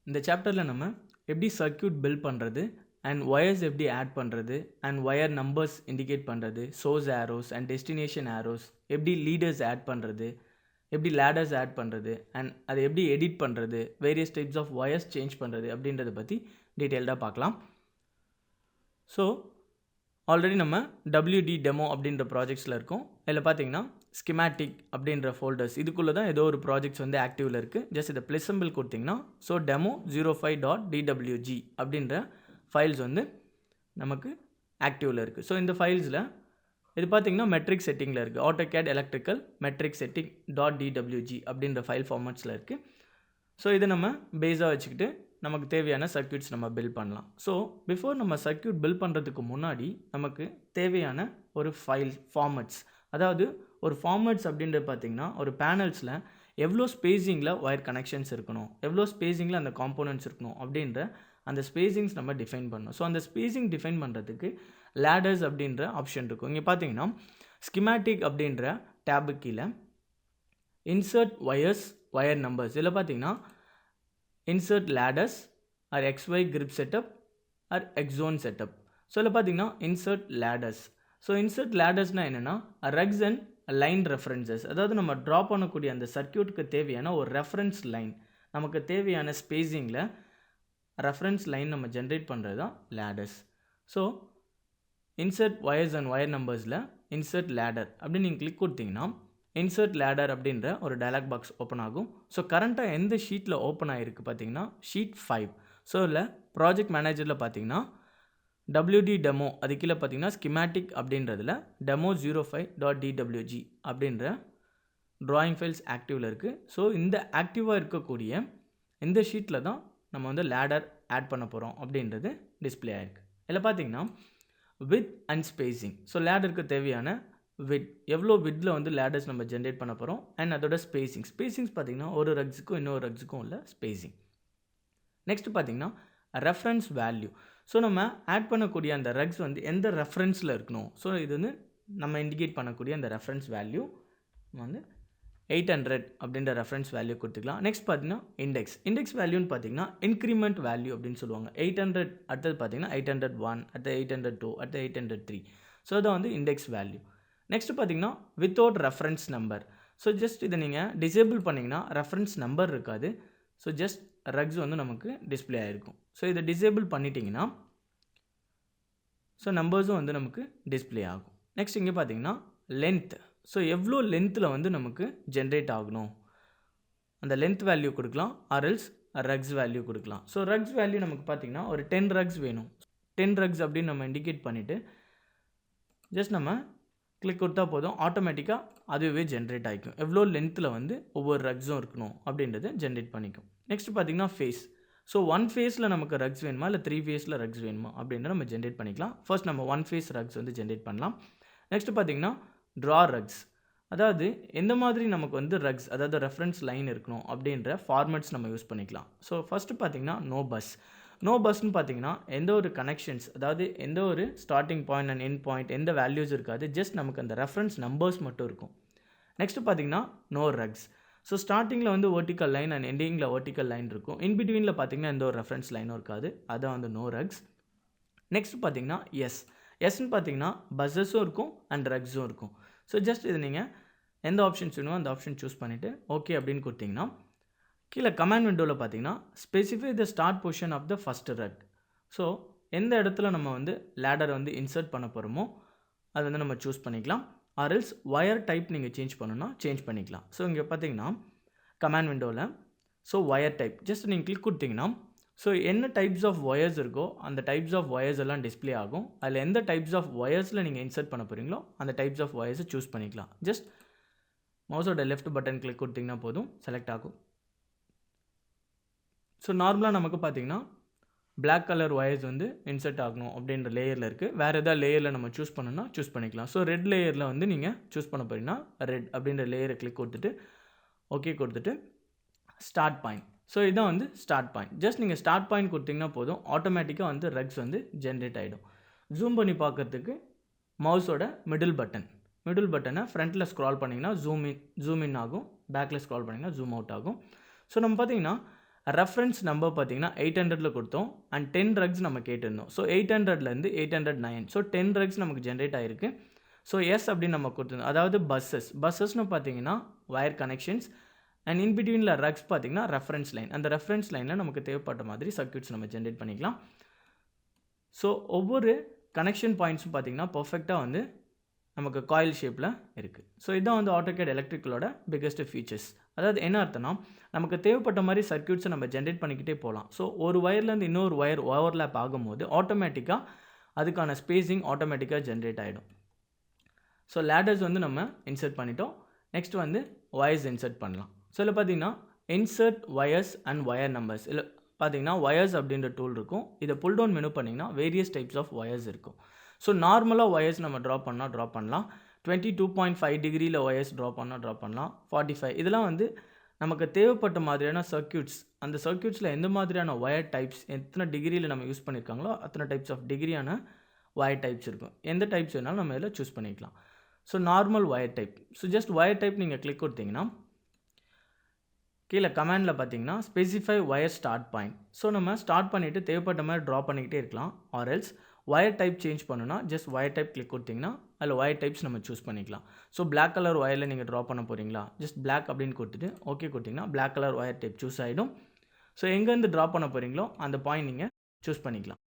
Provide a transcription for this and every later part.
இந்த சாப்டரில் நம்ம எப்படி சர்க்யூட் பில்ட் பண்ணுறது அண்ட் ஒயர்ஸ் எப்படி ஆட் பண்ணுறது அண்ட் ஒயர் நம்பர்ஸ் இண்டிகேட் பண்ணுறது, source arrows and destination arrows, எப்படி லீடர்ஸ் ஆட் பண்ணுறது, எப்படி லேடர்ஸ் ஆட் பண்ணுறது அண்ட் அதை எப்படி எடிட் பண்ணுறது, various types of wires change பண்ணுறது அப்படின்றத பற்றி டீட்டெயில்டாக பார்க்கலாம். ஸோ ஆல்ரெடி நம்ம WD டெமோ அப்படின்ற ப்ராஜெக்ட்ஸில் இருக்கோம். இதில் பார்த்தீங்கன்னா ஸ்கிமேட்டிக் அப்படின்ற ஃபோல்டர்ஸ் இதுக்குள்ளே தான் ஏதோ ஒரு ப்ராஜெக்ட்ஸ் வந்து ஆக்டிவில் இருக்குது. ஜஸ்ட் இதை ப்ளஸ் சிம்பிள் கொடுத்திங்கன்னா ஸோ demo05.dwg அப்படின்ற ஃபைல்ஸ் வந்து நமக்கு ஆக்டிவில் இருக்குது. ஸோ இந்த ஃபைல்ஸில் இது பார்த்திங்கன்னா மெட்ரிக் செட்டிங்கில் இருக்குது. AutoCAD electrical metric setting .dwg அப்படின்ற ஃபைல் ஃபார்மேட்ஸில் இருக்குது. ஸோ இதை நம்ம பேஸாக வச்சுக்கிட்டு நமக்கு தேவையான சர்க்யூட்ஸ் நம்ம பில்ட் பண்ணலாம். ஸோ பிஃபோர் நம்ம சர்க்யூட் பில்ட் பண்ணுறதுக்கு முன்னாடி நமக்கு தேவையான ஒரு ஃபைல் ஃபார்மேட்ஸ், அதாவது ஒரு ஃபார்மேட்ஸ் அப்படின்றது பார்த்திங்கன்னா ஒரு பேனல்ஸில் எவ்வளோ ஸ்பேஸிங்கில் ஒயர் கனெக்ஷன்ஸ் இருக்கணும், எவ்வளோ ஸ்பேஸிங்கில் அந்த காம்போனன்ட்ஸ் இருக்கணும் அப்படின்ற அந்த ஸ்பேஸிங்ஸ் நம்ம டிஃபைன் பண்ணணும். ஸோ அந்த ஸ்பேஸிங் டிஃபைன் பண்ணுறதுக்கு லேடர்ஸ் அப்படின்ற ஆப்ஷன் இருக்கும். இங்கே பார்த்தீங்கன்னா ஸ்கிமேட்டிக் அப்படின்ற டேபு கீழே இன்சர்ட் ஒயர்ஸ் ஒயர் நம்பர்ஸ், இதில் பார்த்தீங்கன்னா insert ladders or XY grip setup or X zone setup. So இதில் பார்த்தீங்கன்னா insert ladders. ஸோ insert laddersனால் என்னென்னா rugs and line references, அதாவது நம்ம ட்ரா பண்ணக்கூடிய அந்த சர்க்யூட்டுக்கு தேவையான ஒரு ரெஃபரன்ஸ் லைன், நமக்கு தேவையான ஸ்பேஸிங்கில் ரெஃபரன்ஸ் லைன் நம்ம ஜென்ரேட் பண்ணுறது தான் ladders. So insert wires and wire நம்பர்ஸில் insert ladder அப்படின்னு நீங்கள் கிளிக் கொடுத்தீங்கன்னா இன்சர்ட் லேடர் அப்படின்ற ஒரு டயலாக் பாக்ஸ் ஓப்பன் ஆகும். ஸோ கரண்ட்டாக எந்த ஷீட்டில் ஓப்பன் ஆகிருக்கு பார்த்தீங்கன்னா ஷீட் 5. ஸோ இல்லை ப்ராஜெக்ட் மேனேஜரில் பார்த்தீங்கன்னா WD டெமோ அது கீழே பார்த்தீங்கன்னா ஸ்கிமேட்டிக் அப்படின்றதில் demo05.dwg அப்படின்ற ட்ராயிங் ஃபைல்ஸ் ஆக்டிவில் இருக்குது. ஸோ இந்த ஆக்டிவாக இருக்கக்கூடிய இந்த ஷீட்டில் தான் நம்ம வந்து லேடர் ஆட் பண்ண போகிறோம் அப்படின்றது டிஸ்பிளே ஆகிருக்கு. இதில் பார்த்தீங்கன்னா வித் அண்ட் ஸ்பேஸிங், ஸோ லேடருக்கு தேவையான விட், எவ்வளோ விட்டில் வந்து லேடர்ஸ் நம்ம ஜென்ரேட் பண்ண போகிறோம் அண்ட் அதோட ஸ்பேஸிங்ஸ் பார்த்திங்கன்னா ஒரு ரக்ஸுக்கும் இன்னொரு ரக்ஸுக்கும் உள்ள ஸ்பேஸிங். நெக்ஸ்ட் பார்த்திங்கன்னா ரெஃபரன்ஸ் வேல்யூ. ஸோ நம்ம ஆட் பண்ணக்கூடிய அந்த ரக்ஸ் வந்து எந்த ரெஃபரன்ஸில் இருக்கணும், ஸோ இது வந்து நம்ம இண்டிகேட் பண்ணக்கூடிய அந்த ரெஃபரன்ஸ் வேல்யூ வந்து 800 அப்படின்ற ரெஃபரன்ஸ் வேல்யூ கொடுத்துக்கலாம். நெக்ஸ்ட் பார்த்திங்கன்னா இண்டெக்ஸ் வேல்யூன்னு பார்த்திங்கன்னா இன்க்ரிமெண்ட் வேல்யூ அப்படின்னு சொல்லுவாங்க. 800 அடுத்தது பார்த்திங்கன்னா 801, அடுத்த 802, அடுத்த 803. ஸோ இதை வந்து இண்டெக்ஸ் வேல்யூ. நெக்ஸ்ட் பார்த்திங்கன்னா without reference number. So just இதை நீங்கள் டிசேபிள் பண்ணிங்கன்னா ரெஃபரன்ஸ் நம்பர் இருக்காது. ஸோ ஜஸ்ட் ரக்ஸ் வந்து நமக்கு டிஸ்பிளே ஆகிருக்கும். ஸோ இதை டிசேபிள் பண்ணிட்டீங்கன்னா ஸோ நம்பர்ஸும் வந்து நமக்கு டிஸ்பிளே ஆகும். நெக்ஸ்ட் இங்கே பார்த்திங்கன்னா லென்த். ஸோ எவ்வளோ லென்த்தில் வந்து நமக்கு ஜென்ரேட் ஆகணும் அந்த லென்த் வேல்யூ கொடுக்கலாம், ஆர்எல்ஸ் ரக்ஸ் வேல்யூ கொடுக்கலாம். ஸோ ரக்ஸ் வேல்யூ நமக்கு பார்த்திங்கன்னா ஒரு 10 ரக்ஸ் வேணும். 10 ரக்ஸ் அப்படின்னு நம்ம இண்டிகேட் பண்ணிவிட்டு ஜஸ்ட் நம்ம கிளிக் கொடுத்தா போதும், ஆட்டோமேட்டிக்காக அதுவே ஜென்ரேட் ஆகிக்கும். எவ்வளோ லென்த்தில் வந்து ஒவ்வொரு ரக்ஸும் இருக்கணும் அப்படின்றத ஜென்ரேட் பண்ணிக்கும். நெக்ஸ்ட் பார்த்திங்கன்னா ஃபேஸ். ஸோ 1 ஃபேஸில் நமக்கு ரக்ஸ் வேணுமா இல்லை 3 ஃபேஸில் ரக்ஸ் வேணுமா அப்படின்றத நம்ம ஜென்ரேட் பண்ணிக்கலாம். ஃபர்ஸ்ட் நம்ம 1 ஃபேஸ் ரக்ஸ் வந்து ஜென்ரேட் பண்ணலாம். நெக்ஸ்ட் பார்த்திங்கன்னா ட்ரா ரக்ஸ், அதாவது எந்த மாதிரி நமக்கு வந்து ரக்ஸ், அதாவது ரெஃபரன்ஸ் லைன் இருக்கணும் அப்படின்ற ஃபார்மேட்ஸ் நம்ம யூஸ் பண்ணிக்கலாம். ஸோ ஃபஸ்ட்டு பார்த்திங்கன்னா நோ பஸ்ன்னு பார்த்தீங்கன்னா எந்த ஒரு கனெக்ஷன்ஸ், அதாவது எந்த ஒரு starting point and end point எந்த வேல்யூஸ் இருக்காது, ஜஸ்ட் நமக்கு அந்த ரெஃபரன்ஸ் நம்பர்ஸ் மட்டும் இருக்கும். நெக்ஸ்ட் பார்த்தீங்கன்னா நோ ரக்ஸ். ஸோ ஸ்டார்டிங்கில் வந்து வெர்டிக்கல் லைன் அண்ட் எண்டிங்கில் வெர்டிக்கல் லைன் இருக்கும். இன்பிட்வீனில் பார்த்தீங்கன்னா எந்த ஒரு ரெஃபரன்ஸ் லைனும் இருக்காது, அதான் வந்து நோ ரக்ஸ். நெக்ஸ்ட் பார்த்தீங்கன்னா எஸ்ன்னு பார்த்தீங்கன்னா பஸ்ஸஸும் இருக்கும் அண்ட் ரக்ஸும் இருக்கும். ஸோ ஜஸ்ட் இது நீங்கள் எந்த ஆப்ஷன்ஸ் வேணுமோ அந்த ஆப்ஷன் சூஸ் பண்ணிவிட்டு ஓகே அப்படின்னு கொடுத்தீங்கன்னா கீழே கமாண்ட் விண்டோவில் பார்த்தீங்கன்னா specify the start position of the first rung. So எந்த இடத்துல நம்ம வந்து லேடர் வந்து இன்சர்ட் பண்ண போகிறோமோ அது வந்து நம்ம சூஸ் பண்ணிக்கலாம். ஆர்எல்ஸ் ஒயர் டைப் நீங்கள் சேஞ்ச் பண்ணணும்னா சேஞ்ச் பண்ணிக்கலாம். ஸோ இங்கே பார்த்தீங்கன்னா கமாண்ட் விண்டோவில் ஸோ ஒயர் டைப் ஜஸ்ட் நீங்கள் கிளிக் கொடுத்தீங்கன்னா ஸோ என்ன டைப்ஸ் ஆஃப் ஒயர்ஸ் இருக்கோ அந்த டைப்ஸ் ஆஃப் ஒயர்ஸ் எல்லாம் டிஸ்பிளே ஆகும். அதில் எந்த டைப்ஸ் ஆஃப் ஒயர்ஸில் நீங்கள் இன்சர்ட் பண்ண போகிறீங்களோ அந்த டைப்ஸ் ஆஃப் ஒயர்ஸை சூஸ் பண்ணிக்கலாம். ஜஸ்ட் மவுஸோட லெஃப்ட் பட்டன் கிளிக் கொடுத்தீங்கன்னா போதும், செலக்ட் ஆகும். ஸோ நார்மலாக நமக்கு பார்த்திங்கன்னா பிளாக் கலர் ஒயர்ஸ் வந்து இன்சர்ட் ஆகணும் அப்படின்ற லேயரில் இருக்குது. வேறு எதாவது லேயரில் நம்ம சூஸ் பண்ணணும்னா சூஸ் பண்ணிக்கலாம். ஸோ ரெட் லேயரில் வந்து நீங்கள் சூஸ் பண்ண போகிறீங்கன்னா ரெட் அப்படின்ற லேயரை கிளிக் கொடுத்துட்டு ஓகே கொடுத்துட்டு ஸ்டார்ட் பாயிண்ட். ஸோ இதான் வந்து ஸ்டார்ட் பாயிண்ட். ஜஸ்ட் நீங்கள் ஸ்டார்ட் பாயிண்ட் கொடுத்தீங்கன்னா போதும், ஆட்டோமேட்டிக்காக வந்து ரக்ஸ் வந்து ஜென்ரேட் ஆகிடும். ஜூம் பண்ணி பார்க்குறதுக்கு மவுஸோட மிடில் பட்டனை ஃப்ரண்ட்டில் ஸ்க்ரால் பண்ணிங்கன்னா ஜூம் இன் ஆகும், பேக்கில் ஸ்க்ரால் பண்ணிங்கன்னா ஜூம் அவுட் ஆகும். ஸோ நம்ம பார்த்திங்கன்னா ரெஃபரன்ஸ் நம்பர் பார்த்தீங்கன்னா 800ல கொடுத்தோம் அண்ட் 10 ரக்ஸ் நம்ம கேட்டிருந்தோம். ஸோ 800லேருந்து 809 ஸோ 10 ரக்ஸ் நமக்கு ஜென்ரேட் ஆகிருக்கு. ஸோ எஸ் அப்படின்னு நம்ம கொடுத்துருந்தோம். அதாவது பஸ்ஸஸ்னு பார்த்தீங்கன்னா வயர் கனெக்ஷன்ஸ் அண்ட் இன் பிட்வீனில் ரக்ஸ் பார்த்தீங்கன்னா ரெஃபரன்ஸ் லைன். அந்த ரெஃபரன்ஸ் லைனில் நமக்கு தேவைப்பட்ட மாதிரி சர்க்யூட்ஸ் நம்ம ஜென்ரேட் பண்ணிக்கலாம். ஸோ ஒவ்வொரு கனெக்ஷன் பாயிண்ட்ஸும் பார்த்தீங்கன்னா பர்ஃபெக்டாக வந்து நமக்கு காயில் ஷேப்பில் இருக்குது. ஸோ இதுதான் வந்து AutoCAD எலக்ட்ரிக்கலோட பிக்கெஸ்ட் ஃபீச்சர்ஸ். அதாவது என்ன அர்த்தம்னா நமக்கு தேவைப்பட்ட மாதிரி சர்க்யூட்ஸை நம்ம ஜென்ரேட் பண்ணிக்கிட்டே போகலாம். ஸோ ஒரு வயர்லேருந்து இன்னொரு வயர் ஓவர்லேப் ஆகும்போது ஆட்டோமேட்டிக்காக அதுக்கான ஸ்பேஸிங் ஆட்டோமேட்டிக்காக ஜென்ரேட் ஆகிடும். ஸோ லேடர்ஸ் வந்து நம்ம இன்சர்ட் பண்ணிட்டோம். நெக்ஸ்ட் வந்து வயர்ஸ் இன்சர்ட் பண்ணலாம். ஸோ இதில் பார்த்தீங்கன்னா insert wires and wire numbers. இல்லை பார்த்தீங்கன்னா வயர்ஸ் அப்படின்ற டூல் இருக்கும். இதை புல் டவுன் மெனு பண்ணிங்கன்னா வேரியஸ் டைப்ஸ் ஆஃப் வயர்ஸ் இருக்கும். ஸோ நார்மலாக வயர்ஸ் நம்ம ட்ரா பண்ணலாம். 22.5 டிகிரியில் வயர்ஸ் ட்ரா பண்ணலாம். 45 இதெல்லாம் வந்து நமக்கு தேவைப்பட்ட மாதிரியான சர்க்யூட்ஸ். அந்த சர்க்யூட்ஸில் எந்த மாதிரியான வயர் டைப்ஸ் எத்தனை டிகிரியில் நம்ம யூஸ் பண்ணியிருக்காங்களோ அத்தனை டைப்ஸ் ஆஃப் டிகிரியான வயர் டைப்ஸ் இருக்கும். எந்த டைப்ஸ் வேணாலும் நம்ம இதில் சூஸ் பண்ணிக்கலாம். So normal wire type. So just wire type நீங்கள் கிளிக் கொடுத்தீங்கன்னா கீழே கமெண்டில் பார்த்தீங்கன்னா specify wire start point. So நம்ம ஸ்டார்ட் பண்ணிவிட்டு தேவைப்பட்ட மாதிரி ட்ரா பண்ணிக்கிட்டே இருக்கலாம். Or else wire type change பண்ணுன்னா ஜஸ்ட் வயர் டைப் கிளிக் கொடுத்தீங்கன்னா அதில் வயர் டைப்ஸ் நம்ம சூஸ் பண்ணிக்கலாம். ஸோ பிளாக் கலர் வயரில் நீங்கள் ட்ரா பண்ண போகிறீங்களா, ஜஸ்ட் பிளாக் அப்படின்னு கொடுத்துட்டு ஓகே கொடுத்தீங்கன்னா black colour wire type choose ஆகிடும். ஸோ எங்கேருந்து ட்ரா பண்ண போகிறீங்களோ அந்த பாயிண்ட் நீங்கள் சூஸ் பண்ணிக்கலாம்.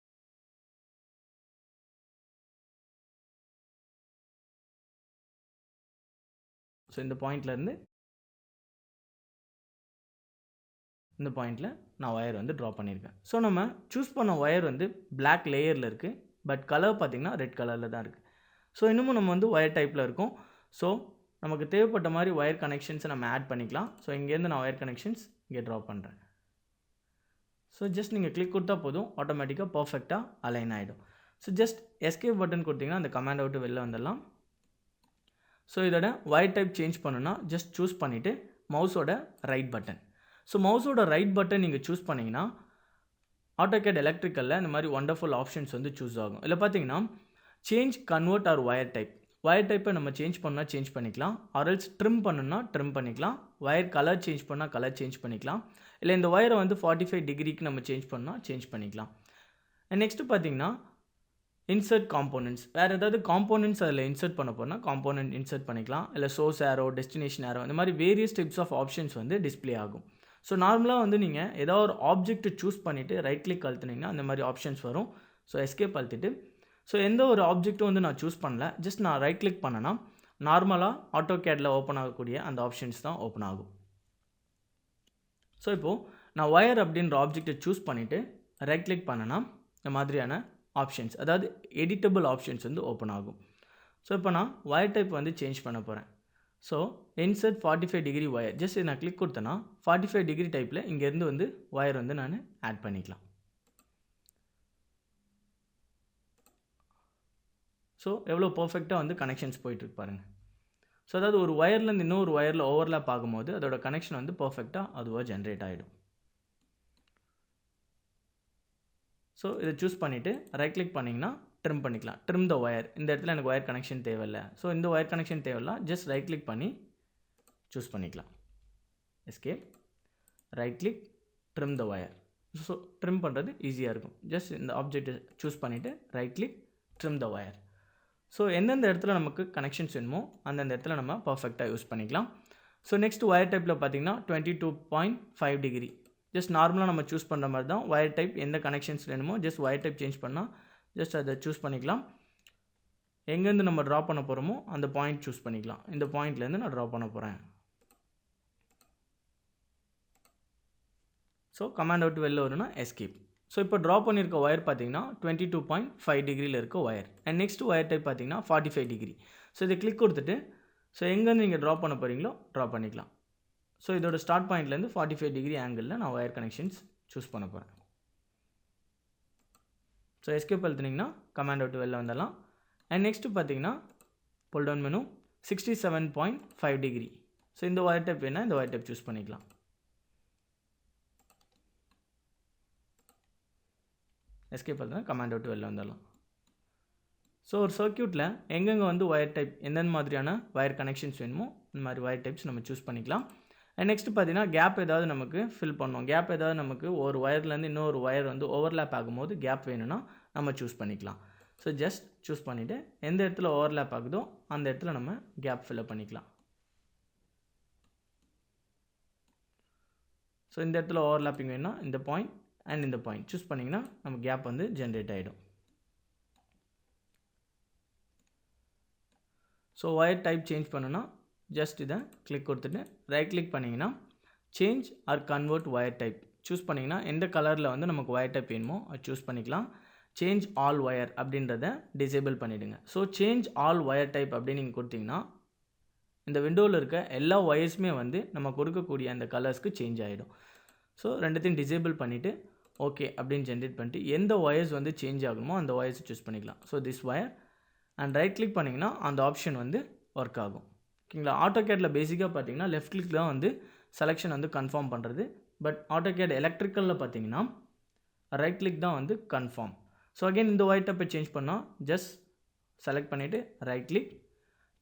ஸோ இந்த பாயிண்ட்லேருந்து இந்த பாயிண்டில் நான் ஒயர் வந்து ட்ரா பண்ணியிருக்கேன். ஸோ நம்ம சூஸ் பண்ண ஒயர் வந்து பிளாக் லேயரில் இருக்குது. பட் கலர் பார்த்திங்கன்னா ரெட் கலரில் தான் இருக்குது. ஸோ இன்னமும் நம்ம வந்து ஒயர் டைப்பில் இருக்கும். ஸோ நமக்கு தேவைப்பட்ட மாதிரி ஒயர் கனெக்ஷன்ஸை நம்ம ஆட் பண்ணிக்கலாம். ஸோ இங்கேருந்து நான் ஒயர் கனெக்ஷன்ஸ் இங்கே ட்ரா பண்ணுறேன். ஸோ ஜஸ்ட் நீங்கள் கிளிக் கொடுத்தா போதும் ஆட்டோமேட்டிக்காக பர்ஃபெக்டாக அலைன் ஆகிடும். ஸோ ஜஸ்ட் எஸ்கேப் பட்டன் கொடுத்தீங்கன்னா அந்த கமாண்ட் விட்டு வெளில வந்துடலாம். ஸோ இதோட ஒயர் டைப் சேஞ்ச் பண்ணுன்னா ஜஸ்ட் சூஸ் பண்ணிவிட்டு மவுஸோட ரைட் பட்டன். ஸோ மவுஸோட ரைட் பட்டன் நீங்கள் சூஸ் பண்ணிங்கன்னா AutoCAD எலக்ட்ரிக்கலில் இந்த மாதிரி ஒண்டர்ஃபுல் ஆப்ஷன்ஸ் வந்து சூஸ் ஆகும். இதில் பார்த்தீங்கன்னா change convert or wire type. Wire டைப்பை நம்ம சேஞ்ச் பண்ணால் சேஞ்ச் பண்ணிக்கலாம். ஆர்எல்ஸ் ட்ரிம் பண்ணுன்னா ட்ரிம் பண்ணிக்கலாம். ஒயர் கலர் சேஞ்ச் பண்ணால் கலர் சேஞ்ச் பண்ணிக்கலாம். இல்லை இந்த ஒயரை வந்து 45 டிகிரிக்கு நம்ம சேஞ்ச் பண்ணால் சேஞ்ச் பண்ணிக்கலாம். நெக்ஸ்ட்டு பார்த்தீங்கன்னா இன்சர்ட் காம்போனன்ட்ஸ். வேறு ஏதாவது காம்போனன்ட்ஸ் அதில் இன்சர்ட் பண்ண போனால் காம்போனன்ட் இன்சர்ட் பண்ணிக்கலாம். இல்லை சோர்ஸ் ஏரோ, டெஸ்டினேஷன் ஏரோ, இந்த மாதிரி வேரியஸ் டைப்ஸ் ஆஃப் ஆப்ஷன்ஸ் வந்து டிஸ்பிளே ஆகும். ஸோ நார்மலாக வந்து நீங்கள் ஏதாவது ஒரு ஆப்ஜெக்ட் சூஸ் பண்ணிவிட்டு ரைட் கிளிக் அழுத்துனீங்கன்னா அந்த மாதிரி ஆப்ஷன்ஸ் வரும். ஸோ எஸ்கேப் அழுத்திட்டு ஸோ எந்த ஒரு ஆப்ஜெக்ட்டும் வந்து நான் சூஸ் பண்ணல, ஜஸ்ட் நான் ரைட் கிளிக் பண்ணேன்னா நார்மலாக AutoCADல ஓப்பன் ஆகக்கூடிய அந்த ஆப்ஷன்ஸ் தான் ஓப்பன் ஆகும். ஸோ இப்போது நான் ஒயர் அப்படின்ற ஆப்ஜெக்டை சூஸ் பண்ணிவிட்டு ரைட் கிளிக் பண்ணேன்னா இந்த மாதிரியான ஆப்ஷன்ஸ், அதாவது எடிட்டபிள் ஆப்ஷன்ஸ் வந்து ஓப்பன் ஆகும். ஸோ இப்போ நான் ஒயர் டைப் வந்து சேஞ்ச் பண்ண போகிறேன். So insert 45 degree wire, just நான் கிளிக் கொடுத்தேன்னா 45 டிகிரி டைப்பில் இங்கேருந்து வந்து ஒயர் வந்து நான் ஆட் பண்ணிக்கலாம். ஸோ எவ்வளோ பர்ஃபெக்டாக வந்து கனெக்ஷன்ஸ் போயிட்டுருக்கு பாருங்கள். ஸோ அதாவது ஒரு ஒயர்லேருந்து இன்னொரு ஒயரில் ஓவர்லேப் ஆகும்போது அதோட கனெக்ஷன் வந்து பர்ஃபெக்டாக அதுவாக ஜென்ரேட் ஆகிடும். ஸோ இதை சூஸ் பண்ணிவிட்டு ரைட் கிளிக் பண்ணிங்கன்னா ட்ரிம் பண்ணிக்கலாம். Trim the wire. இந்த இடத்துல எனக்கு ஒயர் கனெக்ஷன் தேவையில்லை. ஸோ இந்த ஒயர் கனெக்ஷன் தேவையில்லை, ஜஸ்ட் ரைட் கிளிக் பண்ணி சூஸ் பண்ணிக்கலாம். Escape, right click, trim the wire. So trim பண்ணுறது ஈஸியாக இருக்கும். ஜஸ்ட் இந்த ஆப்ஜெக்ட்டை சூஸ் பண்ணிவிட்டு right click, trim the wire. So எந்தெந்த இடத்துல நமக்கு கனெக்ஷன்ஸ் வேணுமோ அந்தந்த இடத்துல நம்ம பர்ஃபெக்டாக யூஸ் பண்ணிக்கலாம். ஸோ நெக்ஸ்ட் ஒயர் டைப்பில் பார்த்தீங்கன்னா 22.5 டிகிரி. ஜஸ்ட் நார்மலாக நம்ம சூஸ் பண்ணுற மாதிரி தான் ஒயர் டைப். எந்த கனெக்ஷன்ஸ் வேணுமோ ஜஸ்ட் ஒயர் டைப் சேஞ்ச் பண்ணால் ஜஸ்ட் அதை சூஸ் பண்ணிக்கலாம். எங்கேருந்து நம்ம ட்ரா பண்ண போகிறோமோ அந்த பாயிண்ட் சூஸ் பண்ணிக்கலாம். இந்த பாயிண்ட்லேருந்து நான் ட்ரா பண்ண போகிறேன். ஸோ கமாண்ட் அவுட் வெளில வரும்னா எஸ்கேப். ஸோ இப்போ ட்ரா பண்ணியிருக்க ஒயர் பார்த்தீங்கன்னா 22.5 டிகிரியில் இருக்க wire. And next wire type பார்த்தீங்கன்னா 45 டிகிரி. ஸோ இதை கிளிக் கொடுத்துட்டு ஸோ எங்கேருந்து நீங்கள் ட்ரா பண்ண போகிறீங்களோ ட்ரா பண்ணிக்கலாம். ஸோ இதோட ஸ்டார்ட் பாயிண்ட்லேருந்து 45 டிகிரி ஆங்கிளில் நான் ஒயர் கனெக்ஷன்ஸ் சூஸ் பண்ண போகிறேன். ஸோ எஸ்கேப் அழுத்துனீங்கன்னா கமாண்ட் அவுட் வெளில வந்துடலாம். அண்ட் நெக்ஸ்ட்டு பார்த்தீங்கன்னா pull down menu 67.5 degree. So இந்த ஒயர் டைப் வேணால் இந்த ஒயர் டைப் சூஸ் பண்ணிக்கலாம். எஸ்கேப் அழுத்தினா கமாண்ட் அவுட் வெளில வந்துடலாம். ஸோ ஒரு சர்க்யூட்டில் எங்கெங்கே வந்து ஒயர் டைப் எந்தெந்த மாதிரியான ஒயர் கனெக்ஷன்ஸ் வேணுமோ இந்த மாதிரி ஒயர் டைப்ஸ் நம்ம சூஸ் பண்ணிக்கலாம். அண்ட் நெக்ஸ்ட் பார்த்தீங்கன்னா கேப் ஏதாவது நமக்கு ஃபில் பண்ணணும். கேப் ஏதாவது நமக்கு ஒரு ஒயர்லேருந்து இன்னொரு ஒயர் வந்து ஓவர்லேப் ஆகும்போது கேப் வேணும்னா நம்ம சூஸ் பண்ணிக்கலாம். ஸோ ஜஸ்ட் சூஸ் பண்ணிவிட்டு எந்த இடத்துல ஓவர்லேப் ஆகுதோ அந்த இடத்துல நம்ம கேப் ஃபில்அப் பண்ணிக்கலாம். ஸோ இந்த இடத்துல ஓவர்லேப்பிங் வேணும்னா இந்த பாயிண்ட் அண்ட் இந்த பாயிண்ட் சூஸ் பண்ணிங்கன்னா நம்ம கேப் வந்து ஜென்ரேட் ஆகிடும். ஸோ ஒயர் டைப் சேஞ்ச் பண்ணுன்னா ஜஸ்ட் இதை கிளிக் கொடுத்துட்டு ரைட் கிளிக் பண்ணிங்கன்னா change or convert wire type choose பண்ணிங்கன்னா எந்த கலரில் வந்து நமக்கு ஒயர் டைப் வேணுமோ அது சூஸ் பண்ணிக்கலாம். சேஞ்ச் ஆல் ஒயர் அப்படின்றத டிசேபிள் பண்ணிவிடுங்க. So change all wire type அப்படின்னு நீங்கள் கொடுத்தீங்கன்னா இந்த விண்டோவில் இருக்க எல்லா ஒயர்ஸுமே வந்து நம்ம கொடுக்கக்கூடிய அந்த கலர்ஸ்க்கு சேஞ்ச் ஆகிடும். ஸோ ரெண்டுத்தையும் டிசேபிள் பண்ணிவிட்டு ஓகே அப்படின்னு ஜென்ரேட் பண்ணிட்டு எந்த ஒயர்ஸ் வந்து சேஞ்ச் ஆகுமோ அந்த ஒயர்ஸை சூஸ் பண்ணிக்கலாம். So this wire and right click பண்ணிங்கன்னா அந்த ஆப்ஷன் வந்து ஒர்க் ஆகும். ஓகேங்களா. ஆட்டோகேடில் பேசிக்காக பார்த்தீங்கன்னா லெஃப்ட் கிளிக் தான் வந்து செலெக்ஷன் வந்து கன்ஃபார்ம் பண்ணுறது. பட் ஆட்டோகேட் எலக்ட்ரிக்கலில் பார்த்தீங்கன்னா ரைட் கிளிக் தான் வந்து கன்ஃபார்ம். ஸோ அகைன் இந்த ஒயர் டைப்பை சேஞ்ச் பண்ணால் ஜஸ்ட் செலக்ட் பண்ணிவிட்டு right click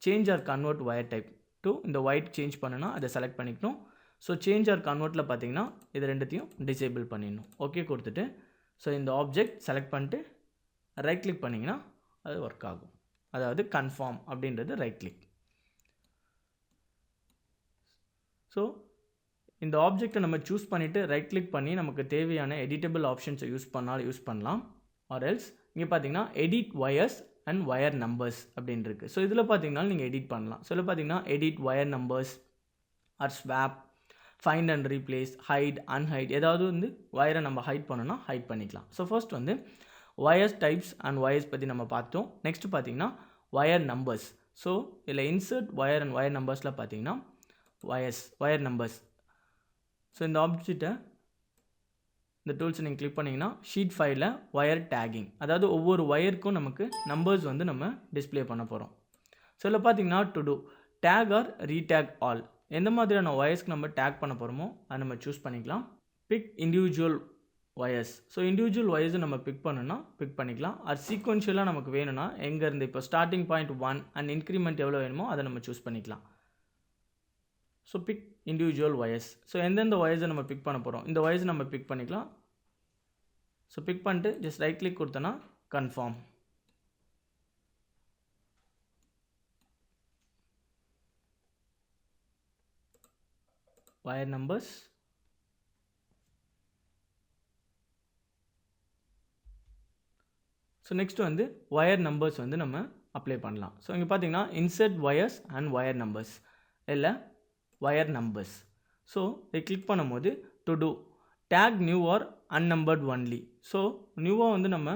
change or convert wire type to இந்த ஒயிட் சேஞ்ச் பண்ணுன்னா அதை செலக்ட் பண்ணிக்கணும். ஸோ சேஞ்ச் ஆர் கன்வெர்ட்டில் பார்த்தீங்கன்னா இது ரெண்டுத்தையும் டிசேபிள் பண்ணிடணும். ஓகே கொடுத்துட்டு ஸோ இந்த ஆப்ஜெக்ட் செலக்ட் பண்ணிட்டு ரைட் கிளிக் பண்ணிங்கன்னா அது ஒர்க் ஆகும். அதாவது கன்ஃபார்ம் அப்படின்றது ரைட் கிளிக். ஸோ இந்த ஆப்ஜெக்டை நம்ம சூஸ் பண்ணிவிட்டு ரைட் கிளிக் பண்ணி நமக்கு தேவையான எடிட்டபிள் ஆப்ஷன்ஸை யூஸ் பண்ணலாம். ஆர் எல்ஸ் இங்கே பார்த்தீங்கன்னா edit wires and wire numbers அப்படின்னு இருக்குது. ஸோ இதில் பார்த்தீங்கன்னா நீங்கள் எடிட் பண்ணலாம். ஸோ இதில் பார்த்தீங்கன்னா edit wire numbers or swap, find and replace, hide, unhide, ஏதாவது வந்து ஒயரை நம்ம ஹைட் பண்ணோன்னா ஹைட் பண்ணிக்கலாம். ஸோ ஃபர்ஸ்ட் வந்து ஒயர்ஸ் டைப்ஸ் அண்ட் ஒயர்ஸ் பற்றி நம்ம பார்த்தோம். நெக்ஸ்ட் பார்த்தீங்கன்னா ஒயர் நம்பர்ஸ். ஸோ இதில் இன்சர்ட் ஒயர் அண்ட் ஒயர் நம்பர்ஸில் பார்த்தீங்கன்னா ஒயர் நம்பர்ஸ். ஸோ இந்த ஆப்ஜெக்டை இந்த டூல்ஸை நீங்கள் கிளிக் பண்ணிங்கன்னா ஷீட் ஃபைலில் ஒயர் டேகிங், அதாவது ஒவ்வொரு ஒயருக்கும் நமக்கு நம்பர்ஸ் வந்து நம்ம டிஸ்பிளே பண்ண போகிறோம். ஸோ இதில் பார்த்தீங்கன்னா to two tag or retag all, எந்த மாதிரியான ஒயர்ஸ்க்கு நம்ம டேக் பண்ண போகிறோமோ அதை நம்ம சூஸ் பண்ணிக்கலாம். Pick individual wires. So individual ஒயர்ஸை நம்ம பிக் பண்ணணும்னா பிக் பண்ணிக்கலாம். அது சீக்வென்ஷியலாக நமக்கு வேணும்னா எங்கேருந்து இப்போ ஸ்டார்டிங் பாயிண்ட் 1 அண்ட் இன்க்ரிமெண்ட் எவ்வளோ வேணுமோ அதை நம்ம சூஸ் பண்ணிக்கலாம். So pick individual wires. So எந்தெந்த ஒயர்ஸை நம்ம பிக் பண்ண போகிறோம் இந்த ஒயர்ஸ் நம்ம பிக் பண்ணிக்கலாம். ஸோ பிக் பண்ணிட்டு ஜஸ்ட் ரைட் கிளிக் கொடுத்தோன்னா confirm. Wire numbers, so next வந்து ஒயர் நம்பர்ஸ் வந்து நம்ம அப்ளை பண்ணலாம். ஸோ இங்கே பார்த்தீங்கன்னா insert wires and wire numbers இல்லை ஒயர் நம்பர்ஸ். ஸோ இதை கிளிக் பண்ணும்போது to two tag new or unnumbered only. So நியூவாக வந்து நம்ம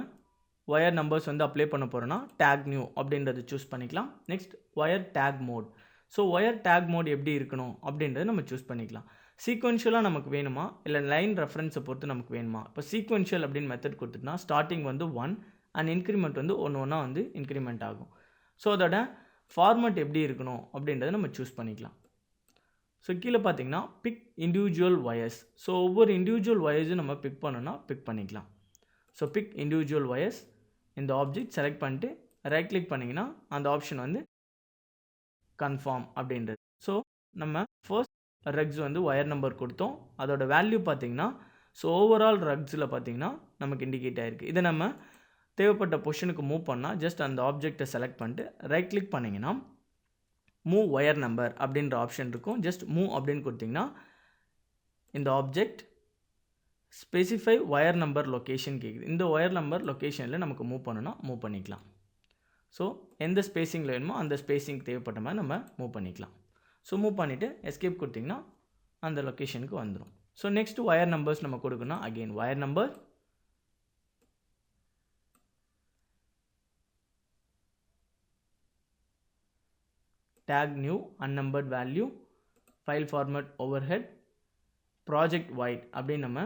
ஒயர் நம்பர்ஸ் வந்து அப்ளை பண்ண போகிறோன்னா டேக் நியூ அப்படின்றத சூஸ் பண்ணிக்கலாம். Next wire tag mode. So wire tag mode எப்படி இருக்கணும் அப்படின்றத நம்ம சூஸ் பண்ணிக்கலாம். சீக்வென்ஷியலாக நமக்கு வேணுமா இல்லை லைன் ரெஃபரன்ஸை பொறுத்து நமக்கு வேணுமா. இப்போ சீக்வென்ஷியல் அப்படின்னு மெத்தட் கொடுத்துட்டுனா ஸ்டார்டிங் வந்து 1 அண்ட் இன்க்ரிமெண்ட் வந்து ஒன்று வந்து இன்க்ரிமெண்ட் ஆகும். ஸோ அதோட ஃபார்மேட் எப்படி இருக்கணும் அப்படின்றத நம்ம சூஸ் பண்ணிக்கலாம். ஸோ கீழே பார்த்தீங்கன்னா பிக் இண்டிவிஜுவல் ஒயர்ஸ். ஸோ ஒவ்வொரு இண்டிவிஜுவல் ஒயர்ஸும் நம்ம பிக் பண்ணோன்னா பிக் பண்ணிக்கலாம். ஸோ பிக் இண்டிவிஜுவல் ஒயர்ஸ், இந்த ஆப்ஜெக்ட் செலக்ட் பண்ணிட்டு ரைட் கிளிக் பண்ணிங்கன்னா அந்த ஆப்ஷன் வந்து கன்ஃபார்ம் அப்படின்றது. ஸோ நம்ம ஃபர்ஸ்ட் ரக்ஸ் வந்து ஒயர் நம்பர் கொடுத்தோம், அதோட வேல்யூ பார்த்தீங்கன்னா ஸோ ஓவரால் ரக்ஸில் பார்த்தீங்கன்னா நமக்கு இண்டிகேட் ஆகிருக்கு. இதை நம்ம தேவைப்பட்ட பொசிஷனுக்கு மூவ் பண்ணால் ஜஸ்ட் அந்த ஆப்ஜெக்டை செலக்ட் பண்ணிட்டு ரைட் கிளிக் பண்ணிங்கன்னா மூவ் ஒயர் நம்பர் அப்படின்ற ஆப்ஷன் இருக்கும். ஜஸ்ட் மூவ் அப்படின்னு கொடுத்திங்கன்னா இந்த object specify wire number location கேட்குது. இந்த ஒயர் நம்பர் லொக்கேஷனில் நமக்கு மூவ் பண்ணணும்னா மூவ் பண்ணிக்கலாம். ஸோ எந்த ஸ்பேஸிங்கில் வேணுமோ அந்த ஸ்பேஸிங் தேவைப்பட்ட மாதிரி நம்ம மூவ் பண்ணிக்கலாம். ஸோ மூவ் பண்ணிவிட்டு எஸ்கேப் கொடுத்திங்கன்னா அந்த லொக்கேஷனுக்கு வந்துடும். ஸோ நெக்ஸ்ட் ஒயர் நம்பர்ஸ் நம்ம கொடுக்கணும். Again wire number, tag new unnumbered value, file format overhead, project wide அப்படின்னு நம்ம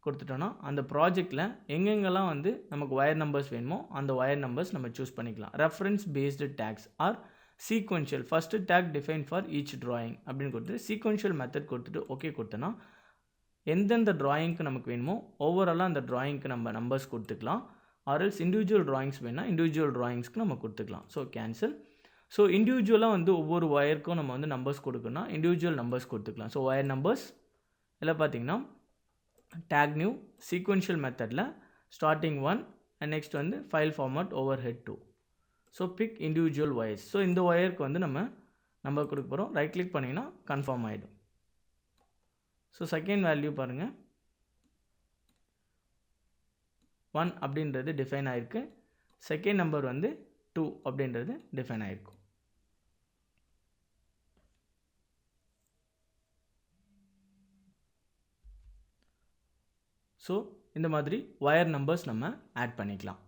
கொடுத்துட்டோன்னா அந்த ப்ராஜெக்டில் எங்கெங்கெல்லாம் வந்து நமக்கு ஒயர் நம்பர்ஸ் வேணுமோ அந்த ஒயர் நம்பர்ஸ் நம்ம சூஸ் பண்ணிக்கலாம். Reference based tags or sequential first tag define for each drawing அப்படின்னு கொடுத்துட்டு சீக்வென்ஷியல் மெத்தட் கொடுத்துட்டு ஓகே கொடுத்தோன்னா எந்தெந்த ட்ராயிங்க்கு நமக்கு வேணுமோ ஓவராலாக அந்த ட்ராயிங்க்கு நம்ம நம்பர்ஸ் கொடுத்துக்கலாம். ஆர்எல்ஸ் இண்டிவிஜுவல் ட்ராயிங்ஸ் வேணால் இண்டிவிஜுவல் ட்ராயிங்ஸ்க்கு நம்ம கொடுத்துக்கலாம். So cancel. ஸோ இண்டிவிஜுவலாக வந்து ஒவ்வொரு ஒயருக்கும் நம்ம வந்து நம்பர்ஸ் கொடுக்கணும்னா இண்டிவிஜுவல் நம்பர்ஸ் கொடுத்துக்கலாம். ஸோ ஒயர் நம்பர்ஸ் இதில் பார்த்தீங்கன்னா டேக் நியூ சீக்வென்ஷியல் மெத்தடில் ஸ்டார்டிங் 1 அண்ட் நெக்ஸ்ட் வந்து file format overhead 2. So pick individual wires. So இந்த ஒயருக்கு வந்து நம்ம நம்பர் கொடுக்க போகிறோம். ரைட் கிளிக் பண்ணிங்கன்னா கன்ஃபார்ம் ஆகிடும். ஸோ செகண்ட் வேல்யூ பாருங்கள் 1 அப்படின்றது டிஃபைன் ஆகிருக்கு. செகண்ட் நம்பர் வந்து 2 அப்படின்றது டிஃபைன் ஆகிருக்கும். ஸோ இந்த மாதிரி ஒயர் நம்பர்ஸ் நம்ம ஆட் பண்ணிக்கலாம்.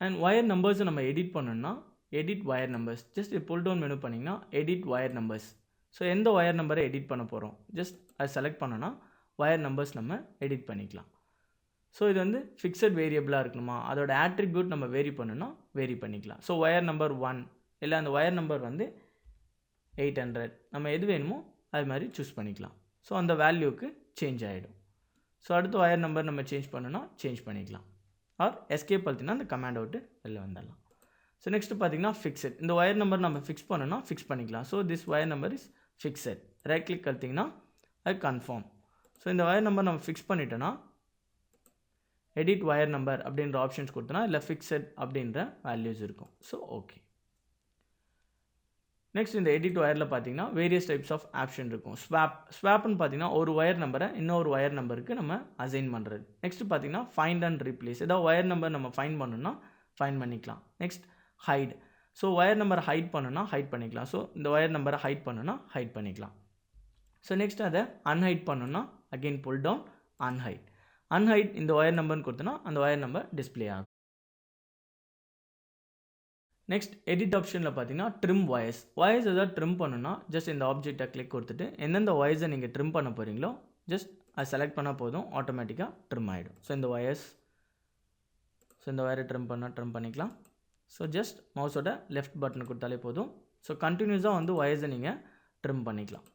அண்ட் ஒயர் நம்பர்ஸை நம்ம எடிட் பண்ணணும்னா edit wire numbers just pull down menu பண்ணிங்கன்னா எடிட் ஒயர் நம்பர்ஸ். ஸோ எந்த ஒயர் நம்பரை எடிட் பண்ண போகிறோம் ஜஸ்ட் அதை செலக்ட் பண்ணோன்னா ஒயர் நம்பர்ஸ் நம்ம எடிட் பண்ணிக்கலாம். ஸோ இது வந்து ஃபிக்ஸட் வேரியபிளாக இருக்கணுமா, அதோட ஆட்ரிபியூட் நம்ம வேரி பண்ணணும்னா வேரி பண்ணிக்கலாம். ஸோ ஒயர் நம்பர் 1 இல்லை அந்த ஒயர் நம்பர் வந்து 800 நம்ம எது வேணுமோ அது மாதிரி சூஸ் பண்ணிக்கலாம். ஸோ அந்த வேல்யூக்கு சேஞ்ச் ஆகிடும். ஸோ அடுத்து ஒயர் நம்பர் நம்ம சேஞ்ச் பண்ணணும்னா சேஞ்ச் பண்ணிக்கலாம். ஆர் எஸ்கேப் அழுத்தினா அந்த கமாண்ட் அவுட்டு வெளில வந்துடலாம். ஸோ நெக்ஸ்ட்டு பார்த்தீங்கன்னா ஃபிக்ஸட். இந்த ஒயர் நம்பர் நம்ம ஃபிக்ஸ் பண்ணணும்னா ஃபிக்ஸ் பண்ணிக்கலாம். So this wire number is fixed. Right click அழுத்திங்கன்னா அது கன்ஃபார்ம். ஸோ இந்த ஒயர் நம்பர் நம்ம ஃபிக்ஸ் பண்ணிட்டோன்னா எடிட் ஒயர் நம்பர் அப்படின்ற ஆப்ஷன்ஸ் கொடுத்தோன்னா இல்லை ஃபிக்ஸட் அப்படின்ற வேல்யூஸ் இருக்கும். So okay. நெக்ஸ்ட் இந்த எடிட் ஒயரில் பார்த்தீங்கன்னா வேரியஸ் டைப்ஸ் ஆஃப் ஆப்ஷன் இருக்கும். ஸ்வாப்னு பார்த்தீங்கன்னா ஒரு ஒயர் நம்பரை இன்னொரு ஒயர் நம்பருக்கு நம்ம அசைன் பண்ணுறது. நெக்ஸ்ட் பார்த்தீங்கன்னா ஃபைண்ட் அண்ட் ரீப்ளேஸ். ஏதாவது ஒயர் நம்பர் நம்ம ஃபைண்ட் பண்ணணும்னா ஃபைண்ட் பண்ணிக்கலாம். Next hide. ஸோ ஒயர் நம்பரை ஹைட் பண்ணணும்னா ஹைட் பண்ணிக்கலாம். ஸோ இந்த ஒயர் நம்பரை ஹைட் பண்ணணும்னா ஹைட் பண்ணிக்கலாம். ஸோ நெக்ஸ்ட் அதை அன்ஹைட் பண்ணணும்னா again pull down unhide. Unhide இந்த ஒயர் நம்பர்னு கொடுத்தோன்னா அந்த ஒயர் நம்பர் டிஸ்பிளே ஆகும். நெக்ஸ்ட் எடிட் ஆப்ஷனில் பார்த்தீங்கன்னா ட்ரிம் ஒயர்ஸ். ஒயர்ஸ் எதாவது ட்ரிம் பண்ணணும்னா ஜஸ்ட் இந்த ஆப்ஜெக்டை கிளிக் கொடுத்துட்டு எந்தெந்த ஒயர்ஸை நீங்கள் ட்ரிம் பண்ண போகிறீங்களோ ஜஸ்ட் அதை செலக்ட் பண்ணால் போதும், ஆட்டோமேட்டிக்காக ட்ரிம் ஆகிடும். ஸோ இந்த ஒயர்ஸ், ஸோ இந்த ஒயரை ட்ரிம் பண்ணிக்கலாம். ஸோ ஜஸ்ட் மவுஸோட லெஃப்ட் பட்டன் கொடுத்தாலே போதும். ஸோ கண்டினியூஸாக வந்து ஒயர்ஸை நீங்கள் ட்ரிம் பண்ணிக்கலாம்.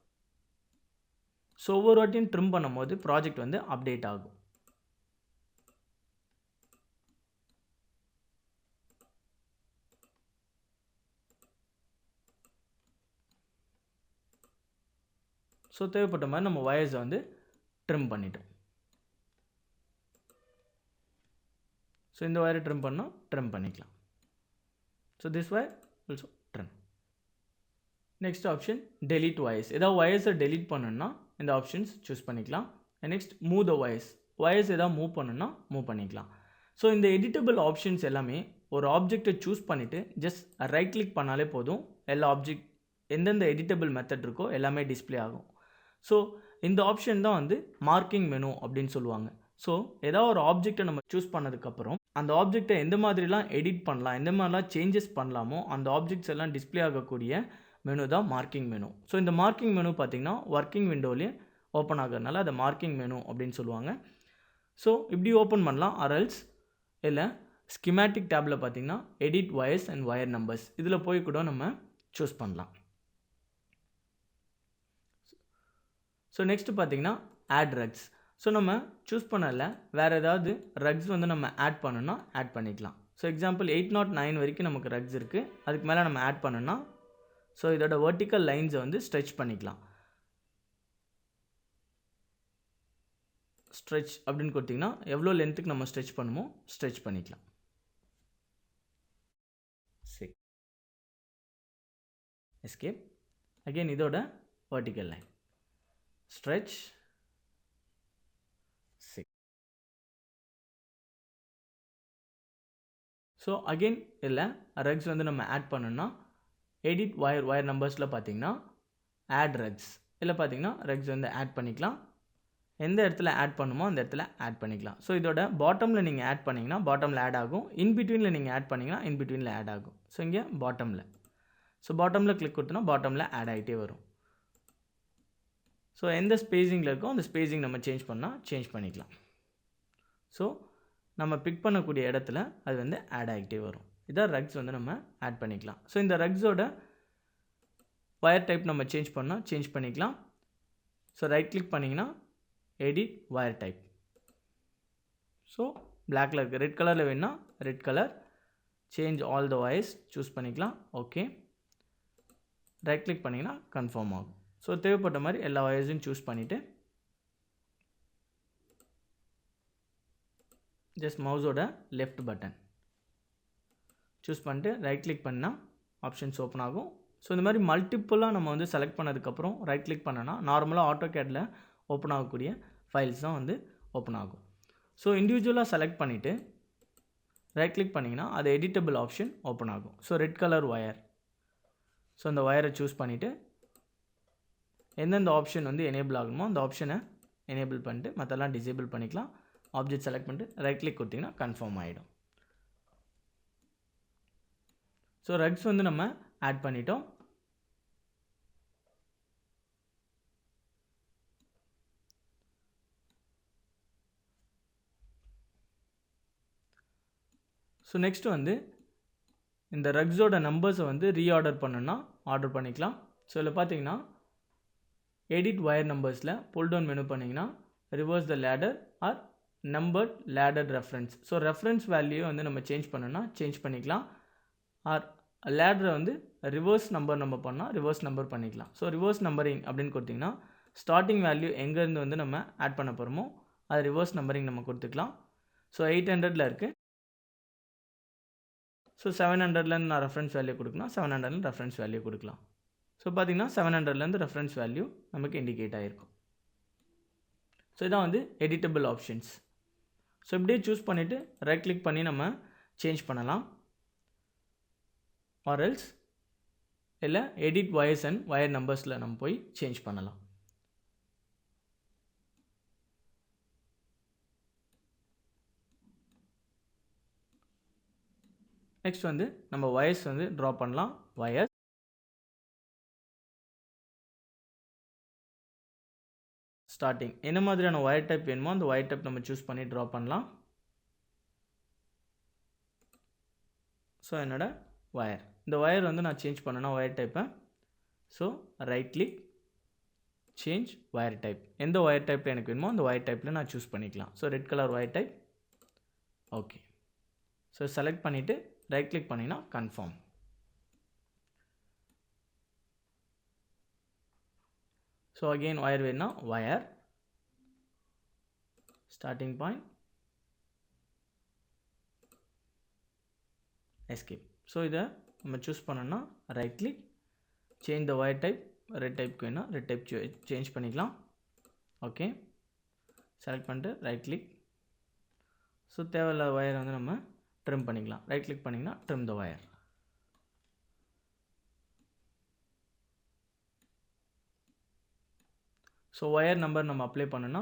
ஸோ ஒவ்வொரு வாட்டியும் ட்ரிம் பண்ணும்போது ப்ராஜெக்ட் வந்து அப்டேட் ஆகும். ஸோ தேவைப்பட்ட மாதிரி நம்ம ஒயர்ஸை வந்து ட்ரிம் பண்ணிட்டோம். ஸோ இந்த ஒயரை ட்ரிம் பண்ணால் ட்ரிம் பண்ணிக்கலாம். So this wire also trim. Next option delete wires. ஏதாவது ஒயர்ஸை டெலீட் பண்ணணும்னா இந்த ஆப்ஷன்ஸ் சூஸ் பண்ணிக்கலாம். Next move the wires. Wires ஏதாவது மூவ் பண்ணணும்னா மூவ் பண்ணிக்கலாம். ஸோ இந்த எடிட்டபிள் ஆப்ஷன்ஸ் எல்லாமே ஒரு ஆப்ஜெக்டை சூஸ் பண்ணிவிட்டு ஜஸ்ட் ரைட் கிளிக் பண்ணாலே போதும், எல்லா ஆப்ஜெக்ட் எந்தெந்த எடிட்டபிள் மெத்தட் இருக்கோ எல்லாமே டிஸ்பிளே ஆகும். ஸோ இந்த ஆப்ஷன் தான் வந்து மார்க்கிங் மெனு அப்படின்னு சொல்லுவாங்க. ஸோ ஏதாவது ஒரு ஆப்ஜெக்டை நம்ம சூஸ் பண்ணதுக்கப்புறம் அந்த ஆப்ஜெக்டை எந்த மாதிரிலாம் எடிட் பண்ணலாம், எந்த மாதிரிலாம் சேஞ்சஸ் பண்ணலாமோ அந்த ஆப்ஜெக்ட்ஸ் எல்லாம் டிஸ்பிளே ஆகக்கூடிய மெனு தான் மார்க்கிங் மெனு. ஸோ இந்த மார்க்கிங் மெனு பார்த்திங்கன்னா ஒர்க்கிங் விண்டோலேயே ஓப்பன் ஆகிறதுனால அதை மார்க்கிங் மெனு அப்படின்னு சொல்லுவாங்க. ஸோ இப்படி ஓப்பன் பண்ணலாம். அரல்ஸ் இல்லை ஸ்கிமேட்டிக் டேப்பில் பார்த்திங்கன்னா edit wires and wire numbers இதில் போய் கூட நம்ம சூஸ் பண்ணலாம். ஸோ நெக்ஸ்ட்டு பார்த்திங்கன்னா ஆட் ரக்ஸ். ஸோ நம்ம சூஸ் பண்ணல வேறு ஏதாவது ரக்ஸ் வந்து நம்ம ஆட் பண்ணணும்னா ஆட் பண்ணிக்கலாம். ஸோ எக்ஸாம்பிள் 809 வரைக்கும் நமக்கு ரக்ஸ் இருக்குது. அதுக்கு மேலே நம்ம ஆட் பண்ணணும்னா ஸோ இதோட வெர்டிக்கல் லைன்ஸை வந்து ஸ்ட்ரெச் பண்ணிக்கலாம். ஸ்ட்ரெச் அப்படின்னு கொடுத்திங்கன்னா எவ்வளோ லென்த்துக்கு நம்ம ஸ்ட்ரெச் பண்ணுமோ ஸ்ட்ரெச் பண்ணிக்கலாம். சரி, எஸ்கேப். அகெயின் இதோட vertical line stretch. So again இல்லை ரக்ஸ் வந்து நம்ம ஆட் பண்ணணும்னா எடிட் ஒயர் நம்பர்ஸில் பார்த்தீங்கன்னா ஆட் ரக்ஸ் இல்லை பார்த்தீங்கன்னா ரக்ஸ் வந்து ஆட் பண்ணிக்கலாம். எந்த இடத்துல ஆட் பண்ணுமோ அந்த இடத்துல ஆட் பண்ணிக்கலாம். ஸோ இதோட பாட்டமில் நீங்கள் ஆட் பண்ணிங்கன்னா பாட்டமில் ஆட் ஆகும், இன்பிட்வீனில் நீங்கள் ஆட் பண்ணிங்கன்னா இன்பிட்வீனில் ஆட் ஆகும். ஸோ இங்கே பாட்டமில், ஸோ பாட்டமில் கிளிக் கொடுத்தோன்னா பாட்டமில் ஆட் ஆகிட்டே வரும். ஸோ எந்த ஸ்பேஸிங்கில் இருக்கோ அந்த ஸ்பேஸிங் நம்ம சேஞ்ச் பண்ணால் சேஞ்ச் பண்ணிக்கலாம். ஸோ நம்ம பிக் பண்ணக்கூடிய இடத்துல அது வந்து ஆட் ஆகிட்டே வரும். இதான் ரக்ஸ் வந்து நம்ம ஆட் பண்ணிக்கலாம். ஸோ இந்த ரக்ஸோட ஒயர் டைப் நம்ம சேஞ்ச் பண்ணால் சேஞ்ச் பண்ணிக்கலாம். ஸோ ரைட் கிளிக் பண்ணிங்கன்னா எடிட் வயர் டைப். ஸோ பிளாக்ல இருக்குது, ரெட் கலரில் வேணுன்னா red colour, change all the wires choose பண்ணிக்கலாம். ஓகே, ரைட் கிளிக் பண்ணிங்கன்னா கன்ஃபார்ம் ஆகும். ஸோ தேவைப்பட்ட மாதிரி எல்லா வயர்ஸையும் சூஸ் பண்ணிவிட்டு ஜஸ்ட் மவுஸோட லெஃப்ட் பட்டன் சூஸ் பண்ணிட்டு ரைட் கிளிக் பண்ணால் ஆப்ஷன்ஸ் ஓப்பன் ஆகும். ஸோ இந்த மாதிரி மல்டிப்புளாக நம்ம வந்து செலக்ட் பண்ணதுக்கப்புறம் ரைட் கிளிக் பண்ணோன்னா நார்மலாக ஆட்டோகேடில் ஓப்பன் ஆகக்கூடிய ஃபைல்ஸ் தான் வந்து ஓப்பன் ஆகும். ஸோ இண்டிவிஜுவலாக செலக்ட் பண்ணிவிட்டு ரைட் கிளிக் பண்ணிங்கன்னா அது எடிட்டபிள் ஆப்ஷன் ஓப்பன் ஆகும். So red colour wire, so அந்த ஒயரை சூஸ் பண்ணிவிட்டு எந்தெந்த ஆப்ஷன் வந்து எனேபிள் ஆகணுமோ அந்த ஆப்ஷனை எனேபிள் பண்ணிட்டு மற்றெல்லாம் டிசேபிள் பண்ணிக்கலாம். ஆப்ஜெக்ட் செலக்ட் பண்ணிட்டு ரைட் கிளிக் கொடுத்திங்கன்னா கன்ஃபார்ம் ஆகிடும். ஸோ ரக்ஸ் வந்து நம்ம ஆட் பண்ணிட்டோம். ஸோ நெக்ஸ்ட் வந்து இந்த ரக்ஸோட நம்பர்ஸை வந்து ரீஆர்டர் பண்ணணும்னா ஆர்டர் பண்ணிக்கலாம். ஸோ இதில் பார்த்தீங்கன்னா எடிட் வயர் நம்பர்ஸில் புல் டவுன் மெனு பண்ணிங்கன்னா reverse the ladder or numbered ladder reference. So reference value வந்து நம்ம சேஞ்ச் பண்ணணும்னா சேஞ்ச் பண்ணிக்கலாம். ஆர் லேடரை வந்து ரிவர்ஸ் நம்பர் நம்ம பண்ணால் ரிவர்ஸ் நம்பர் பண்ணிக்கலாம். ஸோ ரிவர்ஸ் நம்பரிங் அப்படின்னு கொடுத்திங்கன்னா ஸ்டார்டிங் வேல்யூ எங்கேருந்து வந்து நம்ம ஆட் பண்ண போகிறோமோ அது ரிவர்ஸ் நம்பரிங் நம்ம கொடுத்துக்கலாம். ஸோ 800 இருக்குது. ஸோ 700லேருந்து நான் ரெஃபரன்ஸ் வேல்யூ கொடுக்கணும், 700லேருந்து ரெஃபரன்ஸ் வேல்யூ கொடுக்கலாம். ஸோ பார்த்திங்கன்னா 700லேருந்து ரெஃபரன்ஸ் வேல்யூ நமக்கு இண்டிகேட் ஆகிருக்கும். ஸோ இதான் வந்து எடிட்டபிள் ஆப்ஷன்ஸ். ஸோ இப்படியே சூஸ் பண்ணிவிட்டு ரைட் கிளிக் பண்ணி நம்ம சேஞ்ச் பண்ணலாம். ஆர் எல்ஸ் இல்லை எடிட் வயர்ஸ் அண்ட் வயர் நம்பர்ஸில் நம்ம போய் சேஞ்ச் பண்ணலாம். நெக்ஸ்ட் வந்து நம்ம வயர்ஸ் வந்து ட்ரா பண்ணலாம். வயர் ஸ்டார்டிங் என்ன மாதிரியான வயர் டைப் வேணுமோ அந்த வயர் டைப் நம்ம சூஸ் பண்ணி ட்ரா பண்ணலாம். ஸோ என்னோட வயர், இந்த வயர் வந்து நான் சேஞ்ச் பண்ணேன்னா வயர் டைப்பை, so right click change wire type. எந்த வயர் டைப்பில் எனக்கு வேணுமோ அந்த வயர் டைப்பில் நான் சூஸ் பண்ணிக்கலாம். So red colour wire type. Okay, so select பண்ணிவிட்டு ரைட் கிளிக் பண்ணிங்கன்னா கன்ஃபார்ம். ஸோ அகெயின் வயர் வேணும்னா wire starting point escape. So இதை நம்ம சூஸ் பண்ணோன்னா right click change the wire type, red டைப்க்கு வேணால் ரெட் டைப் சேஞ்ச் பண்ணிக்கலாம். Okay, select பண்ணிட்டு right click. So தேவையில்லாத வயரை வந்து நம்ம ட்ரிம் பண்ணிக்கலாம். ரைட் கிளிக் பண்ணிங்கன்னா ட்ரிம் த வயர். ஸோ வயர் நம்பர் நம்ம அப்ளை பண்ணோன்னா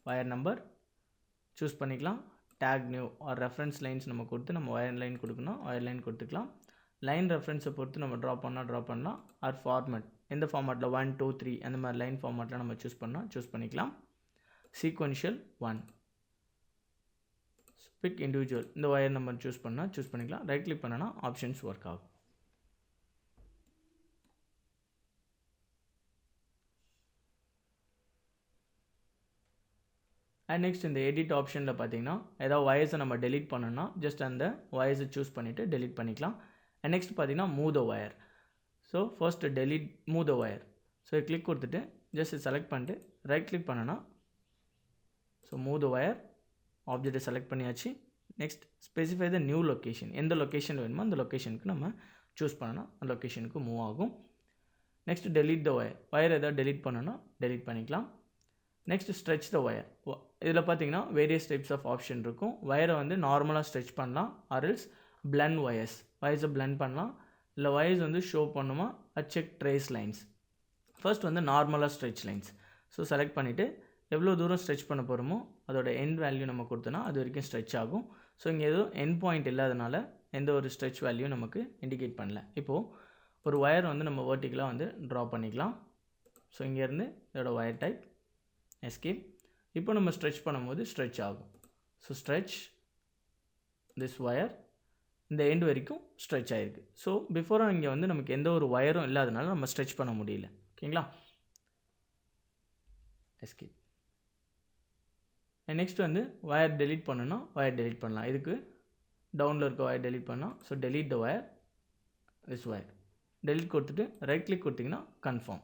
வயர் நம்பர் சூஸ் பண்ணிக்கலாம். Take new R reference lines நம்ம கொடுத்து நம்ம வயர் லைன் கொடுக்கணும், வயர் லைன் கொடுத்துக்கலாம். லைன் ரெஃபரன்ஸை பொறுத்து நம்ம ட்ரா பண்ணலாம். ஆர் ஃபார்மேட் எந்த ஃபார்மேட்டில் 1 2 3 அந்த மாதிரி லைன் ஃபார்மேட்டில் நம்ம சூஸ் பண்ணிக்கலாம். சீக்வென்ஷியல் 1 பிக் இண்டிவிஜுவல் இந்த வயர் நம்பர் சூஸ் பண்ணிக்கலாம். ரைட் கிளிக் பண்ணனா ஆப்ஷன்ஸ் ஒர்க் ஆகும். அண்ட் நெக்ஸ்ட் இந்த எடிட் ஆப்ஷனில் பார்த்தீங்கன்னா ஏதாவது வயர்ஸை நம்ம டெலீட் பண்ணோன்னா ஜஸ்ட் அந்த வயர்ஸை சூஸ் பண்ணிவிட்டு டெலீட் பண்ணிக்கலாம். அண்ட் நெக்ஸ்ட் பார்த்தீங்கன்னா move the wire. So first delete move the wire. So click கொடுத்துட்டு ஜஸ்ட் செலக்ட் பண்ணிட்டு ரைட் கிளிக் பண்ணோன்னா ஸோ மூவ் த வயர் ஆப்ஜெக்டை செலக்ட் பண்ணியாச்சு. Next specify the new location, எந்த லொக்கேஷன் வேணுமோ அந்த லொக்கேஷனுக்கு நம்ம சூஸ் பண்ணோன்னா அந்த லொக்கேஷனுக்கு மூவ் ஆகும். நெக்ஸ்ட் டெலீட் த வயர் எதாவது டெலீட் பண்ணோன்னா டெலீட் பண்ணிக்கலாம். நெக்ஸ்ட் ஸ்ட்ரெச் த ஒயர். இதில் பார்த்தீங்கன்னா வேரியஸ் டைப்ஸ் ஆஃப் ஆப்ஷன் இருக்கும். வயரை வந்து நார்மலாக ஸ்ட்ரெச் பண்ணலாம், ஆர்எல்ஸ் பிளண்ட் வயர்ஸை பிளண்ட் பண்ணலாம். இல்லை வயர்ஸ் வந்து ஷோ பண்ணுமா செக் ட்ரேஸ் லைன்ஸ். ஃபர்ஸ்ட் வந்து நார்மலாக ஸ்ட்ரெச் லைன்ஸ். ஸோ செலக்ட் பண்ணிவிட்டு எவ்வளோ தூரம் ஸ்ட்ரெச் பண்ண போகிறோமோ அதோட எண்ட் வேல்யூ நம்ம கொடுத்தோன்னா அது வரைக்கும் ஸ்ட்ரெச் ஆகும். ஸோ இங்கே எதுவும் எண்ட் பாயிண்ட் இல்லாதனால எந்த ஒரு ஸ்ட்ரெச் வேல்யூ நமக்கு இண்டிகேட் பண்ணல. இப்போது ஒரு ஒயர் வந்து நம்ம வெர்டிக்கலாக வந்து ட்ரா பண்ணிக்கலாம். ஸோ இங்கேருந்து இதோட ஒயர் டைப் எஸ்கேப். இப்போ நம்ம ஸ்ட்ரெச் பண்ணும்போது ஸ்ட்ரெச் ஆகும். ஸோ ஸ்ட்ரெச் திஸ் ஒயர் இந்த எண்ட் வரைக்கும் ஸ்ட்ரெச் ஆகிருக்கு. ஸோ பிஃபோராக இங்கே வந்து நமக்கு எந்த ஒரு ஒயரும் இல்லாதனால நம்ம ஸ்ட்ரெச் பண்ண முடியல. ஓகேங்களா, எஸ்கேப். நெக்ஸ்ட் வந்து வயர் டெலீட் பண்ணணும்னா வயர் டெலீட் பண்ணலாம். இதுக்கு டவுனில் இருக்க வயர் டெலீட் பண்ணலாம். So delete the wire, this wire. delete கொடுத்துட்டு ரைட் கிளிக் கொடுத்தீங்கன்னா கன்ஃபார்ம்.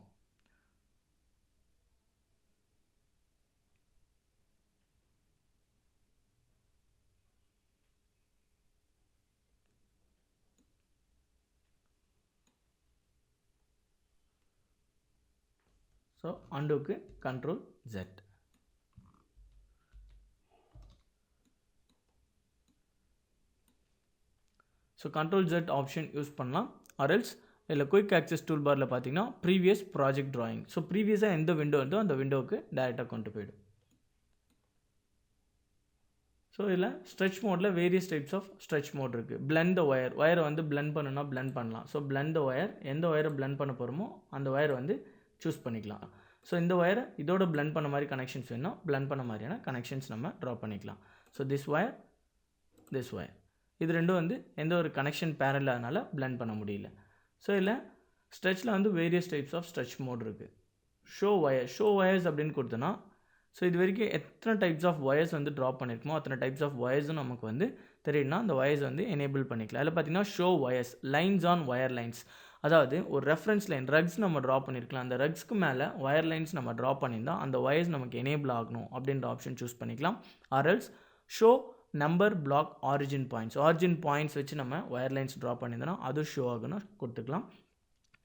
ஸோ அண்டோக்கு control Z. So control Z option use பண்ணலாம். ஆர்எல்ஸ் இதில் குயிக் ஆக்சஸ் டூல் பாரில் பார்த்தீங்கன்னா ப்ரீவியஸ் ப்ராஜெக்ட் ட்ராயிங். ஸோ ப்ரீவியஸாக எந்த விண்டோ இருந்தோ அந்த விண்டோவுக்கு டேரெக்டாக கொண்டு போயிடும். ஸோ இதில் ஸ்ட்ரெச் மோடில் various types of stretch mode இருக்குது. பிளெண்ட் த ஒயர், ஒயரை வந்து பிளெண்ட் பண்ணணும்னா பிளெண்ட் பண்ணலாம். ஸோ பிளெண்ட் த ஒயர், எந்த ஒயரை பிளெண்ட் பண்ண போகிறோமோ அந்த ஒயர் வந்து சூஸ் பண்ணிக்கலாம். ஸோ இந்த ஒயரை இதோட பிளெண்ட் பண்ண மாதிரி கனெக்ஷன்ஸ் வேணும்னா பிளெண்ட் பண்ண மாதிரியான கனெக்ஷன்ஸ் நம்ம ட்ரா பண்ணிக்கலாம். ஸோ திஸ் ஒயர், இது ரெண்டும் வந்து எந்த ஒரு கனெக்ஷன் பேர் இல்லாதனால பிளெண்ட் பண்ண முடியல. ஸோ இதில் ஸ்ட்ரெச்சில் வந்து various types of stretch mode இருக்குது. ஷோ ஒயர்ஸ் அப்படின்னு கொடுத்தோன்னா, ஸோ இது வரைக்கும் எத்தனை டைப்ஸ் ஆஃப் ஒயர்ஸ் வந்து ட்ரா பண்ணியிருக்குமோ அத்தனை டைப்ஸ் ஆஃப் ஒயர்ஸும் நமக்கு வந்து தெரியும்னா அந்த ஒயர்ஸ் வந்து எனேபிள் பண்ணிக்கலாம். அதில் பார்த்தீங்கன்னா show wires, lines on wire lines, அதாவது ஒரு ரெஃபரன்ஸ் லைன் ரக்ஸ் நம்ம ட்ரா பண்ணியிருக்கலாம். அந்த ரக்ஸ்க்கு மேலே ஒயர் லைன்ஸ் நம்ம ட்ரா பண்ணியிருந்தால் அந்த ஒயர்ஸ் நமக்கு எனேபிள் ஆகணும் அப்படின்ற ஆப்ஷன் சூஸ் பண்ணிக்கலாம். Or else show number block origin points வச்சு நம்ம ஒயர் லைன்ஸ் ட்ரா பண்ணியிருந்தோன்னா அது ஷோ ஆகணும் கொடுத்துக்கலாம்.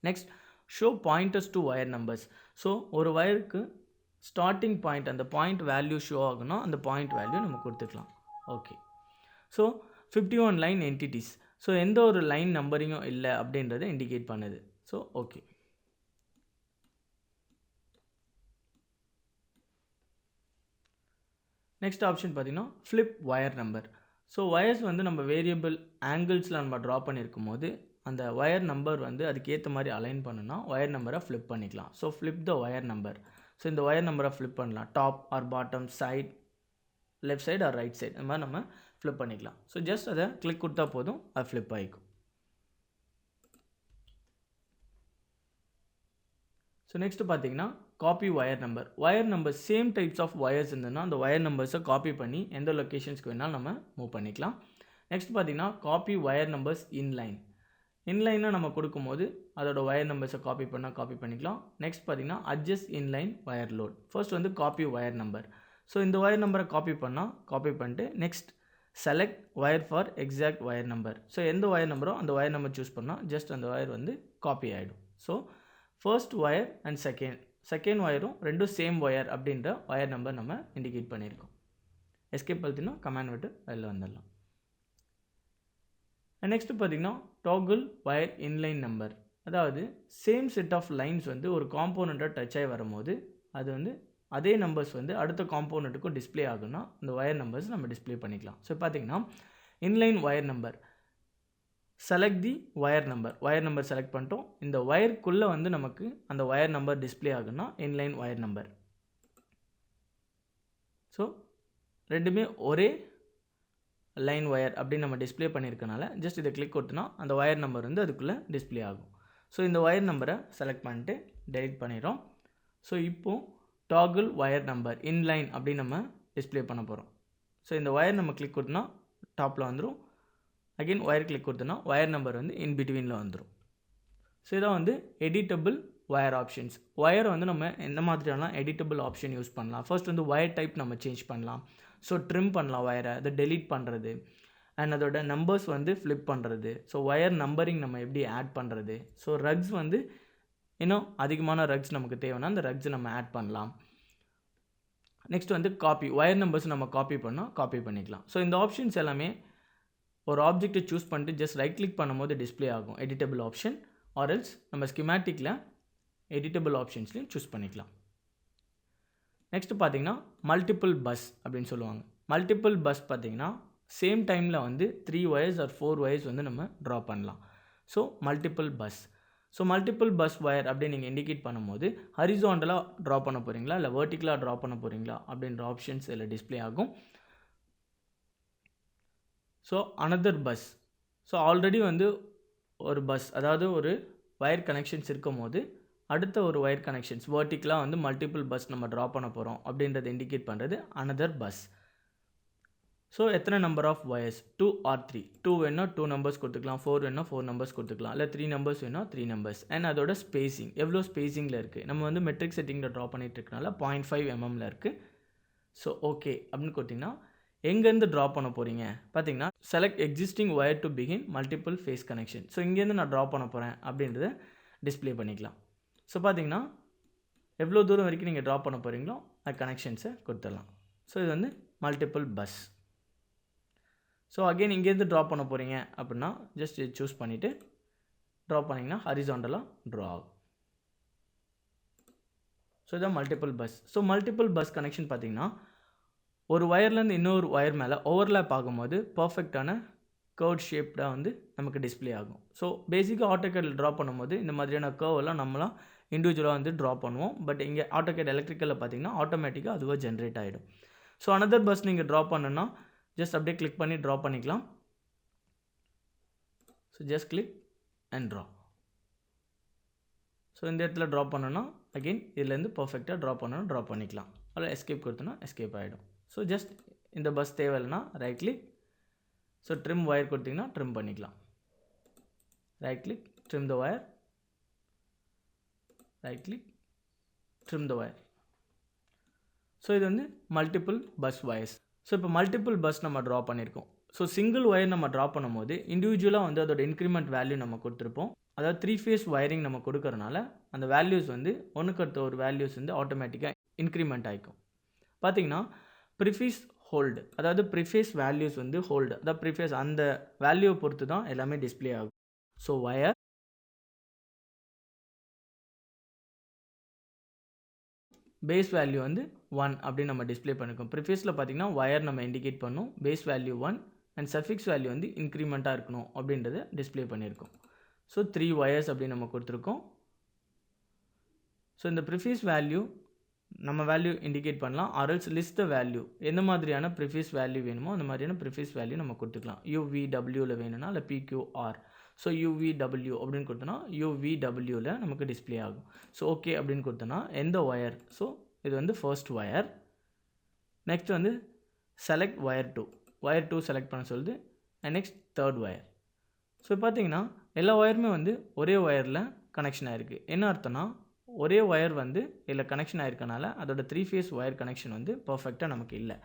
Next show pointers to wire numbers. So ஒரு ஒயருக்கு ஸ்டார்டிங் பாயிண்ட், அந்த பாயிண்ட் வேல்யூ ஷோ ஆகணும், அந்த பாயிண்ட் வேல்யூ நம்ம கொடுத்துக்கலாம். Okay. So 51 line entities. So எந்த ஒரு லைன் நம்பரிங்கும் இல்லை அப்படின்றத இண்டிகேட் பண்ணுது. So okay. நெக்ஸ்ட் ஆப்ஷன் பார்த்தீங்கன்னா flip wire number. So wires வந்து நம்ம வேரியபிள் ஆங்கிள்ஸில் நம்ம ட்ரா பண்ணியிருக்கும் போது அந்த ஒயர் நம்பர் வந்து அதுக்கு ஏற்ற மாதிரி அலைன் பண்ணுன்னா ஒயர் நம்பரை ஃப்ளிப் பண்ணிக்கலாம். So flip the wire number. So இந்த ஒயர் நம்பரை ஃப்ளிப் பண்ணலாம். Top or bottom, side, left side or right side, இந்த மாதிரி நம்ம ஃப்ளிப் பண்ணிக்கலாம். ஸோ ஜஸ்ட் அதை கிளிக் கொடுத்தா போதும், அது ஃப்ளிப் ஆகிக்கும். ஸோ நெக்ஸ்ட் பார்த்தீங்கன்னா copy wire number same types of wires இருந்ததுன்னா அந்த ஒயர் நம்பர்ஸை காப்பி பண்ணி எந்த லொக்கேஷன்ஸ்க்கு வேணாலும் நம்ம மூவ் பண்ணிக்கலாம். நெக்ஸ்ட் பார்த்தீங்கன்னா காப்பி ஒயர் நம்பர்ஸ் இன்லைனாக நம்ம கொடுக்கும்போது அதோட ஒயர் நம்பர்ஸை காப்பி பண்ணிக்கலாம். நெக்ஸ்ட் பார்த்தீங்கன்னா adjust inline wire load. First வந்து காப்பி ஒயர் நம்பர். ஸோ இந்த ஒயர் நம்பரை காப்பி பண்ணிட்டு next select wire for exact wire number. So எந்த ஒயர் நம்பரோ அந்த ஒயர் நம்பர் சூஸ் பண்ணால் ஜஸ்ட் அந்த ஒயர் வந்து காப்பி ஆகிடும். So first wire and second ஒயரும் ரெண்டும் சேம் ஒயர் அப்படின்ற ஒயர் நம்பர் நம்ம இண்டிகேட் பண்ணியிருக்கோம். எஸ்கேப் அழுத்தினா கமாண்ட் விட்டு வெளில வந்துடலாம். நெக்ஸ்ட் பார்த்தீங்கன்னா டாகிள் ஒயர் இன்லைன் நம்பர். அதாவது சேம் செட் ஆஃப் லைன்ஸ் வந்து ஒரு காம்போனண்ட்டாக டச் ஆகி வரும்போது அது வந்து அதே நம்பர்ஸ் வந்து அடுத்த காம்போனண்ட்டுக்கும் டிஸ்பிளே ஆகுனா அந்த ஒயர் நம்பர்ஸ் நம்ம டிஸ்பிளே பண்ணிக்கலாம். ஸோ பார்த்தீங்கன்னா இன்லைன் ஒயர் நம்பர், செலக்ட் தி ஒயர் நம்பர் செலக்ட் பண்ணிட்டோம். இந்த ஒயருக்குள்ளே வந்து நமக்கு அந்த ஒயர் நம்பர் டிஸ்பிளே ஆகுனா இன்லைன் ஒயர் நம்பர். ஸோ ரெண்டுமே ஒரே லைன் ஒயர் அப்படின்னு நம்ம டிஸ்பிளே பண்ணியிருக்கனால ஜஸ்ட் இதை கிளிக் கொடுத்தோன்னா அந்த ஒயர் நம்பர் வந்து அதுக்குள்ளே டிஸ்பிளே ஆகும். ஸோ இந்த ஒயர் நம்பரை செலக்ட் பண்ணிட்டு டெலிட் பண்ணிடுறோம். ஸோ இப்போது டாகிள் ஒயர் நம்பர் இன்லைன் அப்படின்னு நம்ம டிஸ்பிளே பண்ண போகிறோம். ஸோ இந்த ஒயர் நம்ம கிளிக் கொடுத்தோன்னா டாப்பில் வந்துடும். அகெயின் ஒயர் கிளிக் கொடுத்தோன்னா ஒயர் நம்பர் வந்து இன் பிட்வீனில் வந்துடும். ஸோ இதான் வந்து எடிட்டபிள் ஒயர் ஆப்ஷன்ஸ். ஒயரை வந்து நம்ம எந்த மாதிரியான எடிட்டபிள் ஆப்ஷன் யூஸ் பண்ணலாம். ஃபர்ஸ்ட் வந்து ஒயர் டைப் நம்ம சேஞ்ச் பண்ணலாம். ஸோ ட்ரிம் பண்ணலாம் ஒயரை, அதை டெலீட் பண்ணுறது அண்ட் அதோட நம்பர்ஸ் வந்து ஃப்ளிப் பண்ணுறது. ஸோ ஒயர் நம்பரிங் நம்ம எப்படி ஆட் பண்ணுறது. ஸோ ரக்ஸ் வந்து இன்னும் அதிகமான ரக்ஸ் நமக்கு தேவைன்னா அந்த ரக்ஸ் நம்ம ஆட் பண்ணலாம். நெக்ஸ்ட் வந்து காப்பி ஒயர் நம்பர்ஸ் நம்ம காப்பி பண்ணிக்கலாம். ஸோ இந்த ஆப்ஷன்ஸ் எல்லாமே ஒரு ஆப்ஜெக்டை சூஸ் பண்ணிட்டு ஜஸ்ட் ரைட் கிளிக் பண்ணும்போது டிஸ்பிளே ஆகும் எடிட்டபிள் ஆப்ஷன். ஆர்எல்ஸ் நம்ம ஸ்கிமேட்டிக்கில் எடிட்டபிள் ஆப்ஷன்ஸ்லையும் சூஸ் பண்ணிக்கலாம். நெக்ஸ்ட் பார்த்தீங்கன்னா மல்டிபிள் பஸ் அப்படின்னு சொல்லுவாங்க. மல்டிபிள் பஸ் பார்த்தீங்கன்னா சேம் டைமில் வந்து 3 ஒயர்ஸ் ஆர் 4 ஒயர்ஸ் வந்து நம்ம ட்ரா பண்ணலாம். So multiple bus. So multiple bus wire அப்படின்னு நீங்கள் இண்டிகேட் பண்ணும்போது ஹரிசாண்டலாக ட்ரா பண்ண போகிறீங்களா இல்லை வெர்டிக்கலாக ட்ரா பண்ண போகிறீங்களா அப்படின்ற ஆப்ஷன்ஸ் இதில் டிஸ்பிளே ஆகும். So another bus. So already வந்து ஒரு பஸ், அதாவது ஒரு ஒயர் கனெக்ஷன்ஸ் இருக்கும் போது அடுத்த ஒரு ஒயர் கனெக்ஷன்ஸ் வெர்டிக்கலாக வந்து மல்டிபிள் பஸ் நம்ம ட்ரா பண்ண போகிறோம் அப்படின்றத இண்டிகேட் பண்ணுறது another பஸ். ஸோ எத்தனை நம்பர் ஆஃப் ஒயர்ஸ் 2 or 3, 2 வேணா 2 நம்பர்ஸ் கொடுத்துக்கலாம், 4 வேணா 4 நம்பர்ஸ் கொடுத்துக்கலாம், இல்லை 3 நம்பர்ஸ் வேணா 3 நம்பர்ஸ். அண்ட் அதோட ஸ்பேசிங் எவ்வளோ ஸ்பேசிங்கில் இருக்குது, நம்ம வந்து மெட்ரிக் செட்டிங்கில் ட்ரா பண்ணிட்டு இருக்கனால 0.5 mm இருக்குது. ஸோ ஓகே அப்படின்னு கொடுத்திங்கன்னா எங்கேருந்து ட்ரா பண்ண போகிறீங்க பார்த்தீங்கன்னா select existing wire to begin multiple face connection. So இங்கேருந்து நான் ட்ரா பண்ண போகிறேன் அப்படின்றத டிஸ்பிளே பண்ணிக்கலாம். ஸோ பார்த்தீங்கன்னா எவ்வளோ தூரம் வரைக்கும் நீங்கள் ட்ரா பண்ண போகிறீங்களோ அது கனெக்ஷன்ஸை கொடுத்துடலாம். ஸோ இது வந்து மல்டிபிள் பஸ். ஸோ அகெயின் இங்கேருந்து ட்ரா பண்ண போகிறீங்க அப்படின்னா ஜஸ்ட் இது சூஸ் பண்ணிவிட்டு ட்ரா பண்ணிங்கன்னா ஹரிசாண்டலாக ட்ரா ஆகும். ஸோ இதான் multiple bus. So multiple bus connection பார்த்தீங்கன்னா ஒரு ஒயர்லேருந்து இன்னொரு ஒயர் மேலே ஓவர்லேப் ஆகும்போது பர்ஃபெக்டான கர்வ் ஷேப்டாக வந்து நமக்கு டிஸ்பிளே ஆகும். ஸோ பேசிக்காக ஆட்டோகேடில் ட்ரா பண்ணும்போது இந்த மாதிரியான கர்வெல்லாம் நம்மளாம் இண்டிவிஜுவலாக வந்து ட்ரா பண்ணுவோம். பட் இங்கே ஆட்டோகேட் எலக்ட்ரிக்கலில் பார்த்தீங்கன்னா ஆட்டோமேட்டிக்காக அதுவாக ஜென்ரேட் ஆகிடும். ஸோ another பஸ் நீங்கள் ட்ரா பண்ணணும்னா ஜஸ்ட் அப்படியே கிளிக் பண்ணி ட்ரா பண்ணிக்கலாம். So just click and draw. So இந்த இடத்துல ட்ரா பண்ணணும்னா அகெயின் இதுலேருந்து பர்ஃபெக்டாக ட்ரா பண்ணணும், ட்ரா பண்ணிக்கலாம். அதில் எஸ்கேப் கொடுத்தோன்னா எஸ்கேப் ஆகிடும். ஸோ ஜஸ்ட் இந்த பஸ் தேவையில்லைன்னா right click, so trim wire கொடுத்திங்கன்னா ட்ரிம் பண்ணிக்கலாம். Right click, trim the wire, right click, trim the wire. So இது வந்து மல்டிபிள் பஸ் ஒயர்ஸ். ஸோ இப்போ மல்டிபிள் பஸ் நம்ம ட்ரா பண்ணியிருக்கோம். ஸோ சிங்கிள் ஒயர் நம்ம ட்ரா பண்ணும்போது இண்டிவிஜுவலாக வந்து அதோட இன்க்ரிமெண்ட் வேல்யூ நம்ம கொடுத்துருப்போம். அதாவது 3 ஃபேஸ் ஒயரிங் நம்ம கொடுக்கறனால அந்த வேல்யூஸ் வந்து ஒன்றுக்கு அடுத்த ஒரு வேல்யூஸ் வந்து ஆட்டோமேட்டிக்காக இன்க்ரிமெண்ட் ஆகிக்கும். பார்த்தீங்கன்னா ப்ரிஃபேஸ் ஹோல்டு, அதாவது ப்ரிஃபேஸ் வேல்யூஸ் வந்து ஹோல்டு, அதாவது ப்ரிஃபேஸ் அந்த வேல்யூவை பொறுத்து தான் எல்லாமே டிஸ்பிளே ஆகும். ஸோ ஒயர் பேஸ் வேல்யூ வந்து 1 அப்படின்னு நம்ம டிஸ்பிளே பண்ணிருக்கோம். ப்ரிஃபேஸில் பார்த்தீங்கன்னா ஒயர் நம்ம இண்டிகேட் பண்ணோம், base value 1 and suffix value வந்து இன்க்ரிமெண்ட்டாக இருக்கணும் அப்படின்றத டிஸ்பிளே பண்ணியிருக்கோம். ஸோ 3 ஒயர்ஸ் அப்படின்னு நம்ம கொடுத்துருக்கோம். ஸோ இந்த ப்ரிஃபேஸ் வேல்யூ நம்ம வேல்யூ இண்டிகேட் பண்ணலாம், ஆர்எல்ஸ் லிஸ்ட் த வேல்யூ, எந்த மாதிரியான ப்ரிஃபேஸ் வேல்யூ வேணுமோ அந்த மாதிரியான ப்ரிஃபேஸ் வேல்யூ நம்ம கொடுத்துக்கலாம். UVWவில் வேணும்னா இல்லை PQR. ஸோ UVW அப்படின்னு கொடுத்தோன்னா UVWவில் நமக்கு டிஸ்பிளே ஆகும். ஸோ ஓகே அப்படின்னு கொடுத்தோன்னா எந்த ஒயர், ஸோ இது வந்து ஃபர்ஸ்ட் ஒயர். நெக்ஸ்ட் வந்து செலக்ட் ஒயர் 2, ஒயர் 2 செலக்ட் பண்ண சொல்லுது. And next third wire. So பார்த்தீங்கன்னா எல்லா ஒயருமே வந்து ஒரே ஒயரில் கனெக்ஷன் ஆகிருக்கு. என்ன அர்த்தம்னா ஒரே ஒயர் வந்து இதில் கனெக்ஷன் ஆகிருக்கனால அதோட 3 ஃபேஸ் ஒயர் கனெக்ஷன் வந்து பர்ஃபெக்டாக நமக்கு இல்லை.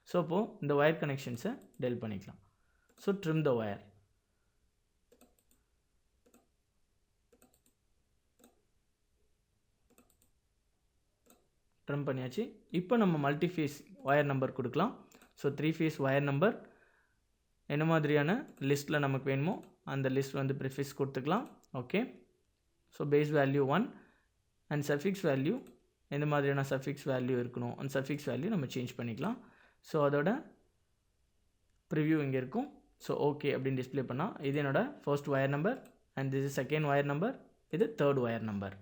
ஸோ அப்போது இந்த ஒயர் கனெக்ஷன்ஸை டெல் பண்ணிக்கலாம். So trim the wire. Trim பண்ணியாச்சு. இப்போ நம்ம மல்டி ஃபேஸ் ஒயர் நம்பர் கொடுக்கலாம். ஸோ 3 ஃபேஸ் ஒயர் நம்பர் என்ன மாதிரியான லிஸ்ட்டில் நமக்கு வேணுமோ அந்த லிஸ்ட் வந்து ப்ரிஃபிக்ஸ் கொடுத்துக்கலாம். Okay. So base value 1 and suffix value எந்த மாதிரியான சஃபிக்ஸ் வேல்யூ இருக்கணும் அந்த சஃபிக்ஸ் வேல்யூ நம்ம சேஞ்ச் பண்ணிக்கலாம். ஸோ அதோட ப்ரிவ்யூ இங்கே இருக்கும். ஸோ ஓகே அப்படின்னு டிஸ்பிளே பண்ணால் இது என்னோட first wire number and this second wire number, இது third wire number.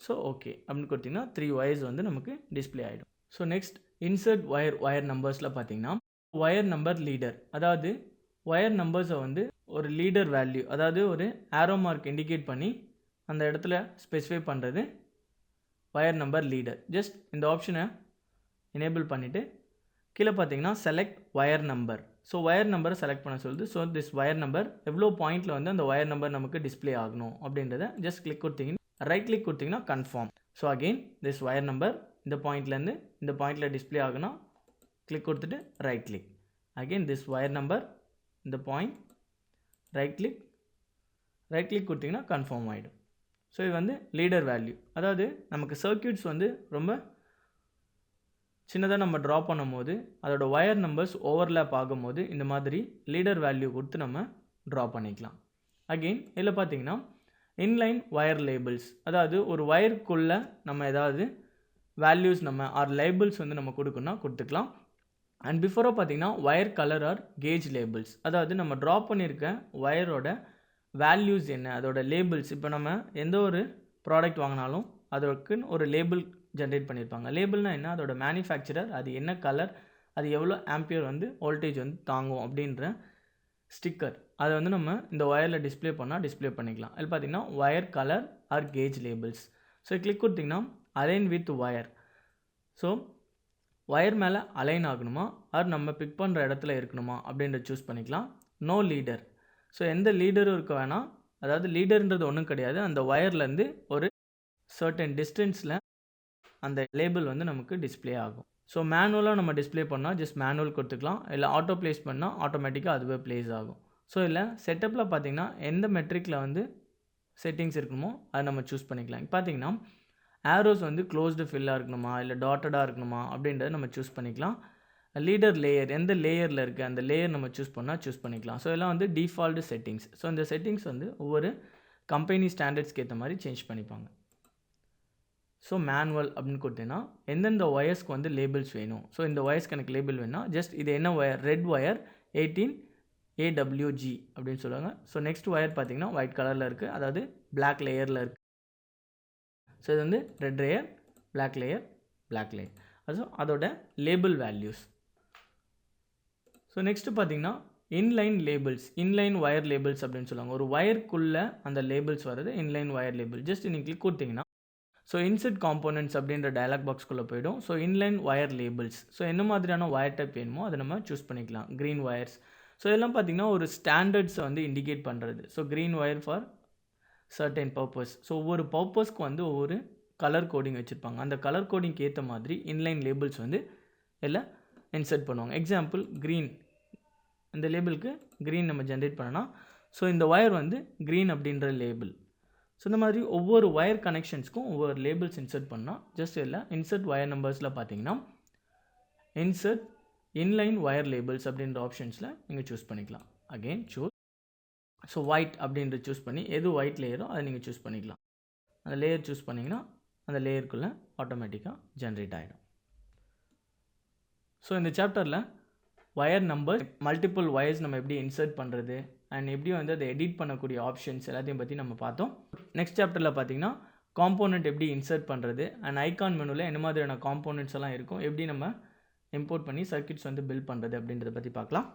So okay அப்படின்னு கொடுத்திங்கன்னா 3 ஒயர்ஸ் வந்து நமக்கு டிஸ்பிளே ஆகிடும். ஸோ நெக்ஸ்ட் இன்சர்ட் ஒயர் நம்பர்ஸில் பார்த்தீங்கன்னா ஒயர் நம்பர் லீடர், அதாவது ஒயர் நம்பர்ஸை வந்து ஒரு லீடர் வேல்யூ, அதாவது ஒரு ஆரோ மார்க் இண்டிகேட் பண்ணி அந்த இடத்துல ஸ்பெசிஃபை பண்ணுறது ஒயர் நம்பர் லீடர். ஜஸ்ட் இந்த ஆப்ஷனை எனேபிள் பண்ணிவிட்டு கீழே பார்த்தீங்கன்னா select wire number. So wire நம்பரை செலக்ட் பண்ண சொல்லுது. ஸோ திஸ் ஒயர் நம்பர் எவ்வளோ பாயிண்டில் வந்து அந்த ஒயர் நம்பர் நமக்கு டிஸ்பிளே ஆகணும் அப்படின்றத ஜஸ்ட் கிளிக் கொடுத்தீங்கன்னா ரைட் கிளிக் கொடுத்தீங்கன்னா confirm. So again this wire number இந்த பாயிண்ட்லேருந்து இந்த பாயிண்டில் டிஸ்பிளே ஆகணும், கிளிக் கொடுத்துட்டு right click. Again this wire number இந்த பாயிண்ட், ரைட் கிளிக் கொடுத்தீங்கன்னா கன்ஃபார்ம் ஆகிடும். ஸோ இது வந்து லீடர் வேல்யூ, அதாவது நமக்கு சர்க்யூட்ஸ் வந்து ரொம்ப சின்னதாக நம்ம ட்ரா பண்ணும் போது அதோட ஒயர் நம்பர்ஸ் ஓவர்லேப் ஆகும்போது இந்த மாதிரி லீடர் வேல்யூ கொடுத்து நம்ம ட்ரா பண்ணிக்கலாம். அகெயின் இதில் பார்த்தீங்கன்னா இன்லைன் ஒயர் லேபிள்ஸ், அதாவது ஒரு ஒயருக்குள்ளே நம்ம ஏதாவது வேல்யூஸ் நம்ம ஆர் லேபிள்ஸ் வந்து நம்ம கொடுக்கணும்னா கொடுத்துக்கலாம். அண்ட் பிஃபோராக பார்த்தீங்கன்னா wire colour or gauge labels, அதாவது நம்ம ட்ரா பண்ணியிருக்க ஒயரோட வேல்யூஸ் என்ன, அதோட லேபிள்ஸ். இப்போ நம்ம எந்த ஒரு ப்ராடக்ட் வாங்கினாலும் அதற்குன்னு ஒரு லேபிள் ஜென்ரேட் பண்ணியிருப்பாங்க. லேபிள்னால் என்ன, அதோட மேனுஃபேக்சரர், அது என்ன கலர், அது எவ்வளோ ஆம்பியர் வந்து வோல்டேஜ் வந்து தாங்கும் அப்படின்ற ஸ்டிக்கர், அதை வந்து நம்ம இந்த ஒயரில் டிஸ்பிளே பண்ணிக்கலாம். அதில் பார்த்தீங்கன்னா wire colour or gauge labels. So click கொடுத்திங்கன்னா align with wire. So wire மேலே அலைன் ஆகணுமா ஆர் நம்ம பிக் பண்ணுற இடத்துல இருக்கணுமா அப்படின்றத சூஸ் பண்ணிக்கலாம். No leader. ஸோ எந்த லீடரும் இருக்க வேணாம். அதாவது லீடர்ன்றது ஒன்றும் கிடையாது. அந்த ஒயர்லேருந்து ஒரு சர்டன் டிஸ்டன்ஸில் அந்த லேபிள் வந்து நமக்கு டிஸ்ப்ளே ஆகும். ஸோ மேனுவலாக நம்ம டிஸ்ப்ளே பண்ணால் ஜஸ்ட் மேனுவல் கொடுத்துக்கலாம். இல்லை ஆட்டோ ப்ளேஸ் பண்ணால் ஆட்டோமேட்டிக்காக அதுவே ப்ளேஸ் ஆகும். ஸோ இல்லை செட்டப்பில் பார்த்திங்கன்னா எந்த மெட்ரிக்கில் வந்து செட்டிங்ஸ் இருக்கணுமோ அதை நம்ம சூஸ் பண்ணிக்கலாம். இப்போ பார்த்திங்கன்னா ஆரோஸ் வந்து க்ளோஸ்டு ஃபில்லாக இருக்கணுமா இல்லை டாட்டடாக இருக்கணுமா அப்படின்றத நம்ம சூஸ் பண்ணிக்கலாம். லீடர் லேயர் எந்த லேயரில் இருக்குது அந்த லேயர் நம்ம சூஸ் பண்ணிக்கலாம். ஸோ இதெல்லாம் வந்து டிஃபால்ட்டு செட்டிங்ஸ். ஸோ இந்த செட்டிங்ஸ் வந்து ஒவ்வொரு கம்பெனி ஸ்டாண்டர்ட்ஸ்க்கு ஏற்ற மாதிரி சேஞ்ச் பண்ணிப்பாங்க. ஸோ மேனுவல் அப்படின்னு கொடுத்தீங்கன்னா எந்தெந்த ஒயர்ஸ்க்கு வந்து லேபிள்ஸ் வேணும். ஸோ இந்த ஒயர்ஸ்க்கு எனக்கு லேபிள் வேணும்னா ஜஸ்ட் இது என்ன ஒயர், ரெட் ஒயர் 18 AWG அப்படின்னு சொல்லுவாங்க. ஸோ நெக்ஸ்ட் ஒயர் பார்த்தீங்கன்னா ஒயிட் கலரில் இருக்குது, அதாவது பிளாக் லேயரில் இருக்குது. ஸோ இது வந்து red layer, black layer, black layer. So அதோட லேபிள் வேல்யூஸ். ஸோ நெக்ஸ்ட்டு பார்த்தீங்கன்னா inline labels, inline wire labels அப்படின்னு சொல்லுவாங்க. ஒரு ஒயருக்குள்ளே அந்த லேபிள்ஸ் வருது இன்லைன் ஒயர் லேபிள். ஜஸ்ட் நீங்கள் கிளிக் கொடுத்தீங்கன்னா ஸோ இன்செர்ட் காம்போனன்ட்ஸ் அப்படின்ற டயலாக் பாக்ஸ்குள்ளே போய்டும். So inline wire labels. So என்ன மாதிரியான ஒயர் டைப் வேணுமோ அதை நம்ம சூஸ் பண்ணிக்கலாம். Green wires. ஸோ இதெல்லாம் பார்த்திங்கன்னா ஒரு ஸ்டாண்டர்ட்ஸை வந்து இண்டிகேட் பண்ணுறது. So green wire for certain purpose. So ஒவ்வொரு பர்பஸ்க்கு வந்து ஒவ்வொரு கலர் கோடிங் வச்சுருப்பாங்க. அந்த கலர் கோடிங்க்கு ஏற்ற மாதிரி இன்லைன் லேபிள்ஸ் வந்து எல்லாம் இன்செர்ட் பண்ணுவாங்க. எக்ஸாம்பிள் க்ரீன், இந்த லேபிளுக்கு க்ரீன் நம்ம ஜென்ரேட் பண்ணோன்னா ஸோ இந்த ஒயர் வந்து க்ரீன் அப்படின்ற லேபிள். ஸோ இந்த மாதிரி ஒவ்வொரு ஒயர் கனெக்ஷன்ஸ்க்கும் ஒவ்வொரு லேபிள்ஸ் இன்சர்ட் பண்ணால் ஜஸ்ட் இல்லை இன்சர்ட் ஒயர் நம்பர்ஸில் பார்த்தீங்கன்னா இன்சர்ட் இன்லைன் ஒயர் லேபிள்ஸ் அப்படின்ற ஆப்ஷன்ஸில் நீங்கள் சூஸ் பண்ணிக்கலாம். Again choose. ஸோ ஒயிட் அப்படின்ற சூஸ் பண்ணி எது ஒயிட் லேயரோ அதை நீங்கள் சூஸ் பண்ணிக்கலாம். அந்த லேயர் சூஸ் பண்ணிங்கன்னா அந்த லேயருக்குள்ளே ஆட்டோமேட்டிக்காக ஜென்ரேட் ஆகிடும். ஸோ இந்த சாப்டரில் ஒயர் நம்பர், மல்டிபிள் ஒயர்ஸ் நம்ம எப்படி இன்சர்ட் பண்ணுறது அண்ட் எப்படி வந்து அதை எடிட் பண்ணக்கூடிய ஆப்ஷன்ஸ் எல்லாத்தையும் பற்றி நம்ம பார்த்தோம். நெக்ஸ்ட் சாப்டரில் பார்த்தீங்கன்னா காம்போனன்ட் எப்படி இன்சர்ட் பண்ணுறது அண்ட் ஐகான் மெனுவில் என்ன மாதிரியான காம்போனன்ட்ஸ் எல்லாம் இருக்கும், எப்படி நம்ம இம்போர்ட் பண்ணி சர்க்யூட்ஸ் வந்து பில்ட் பண்ணுறது அப்படின்றத பற்றி பார்க்கலாம்.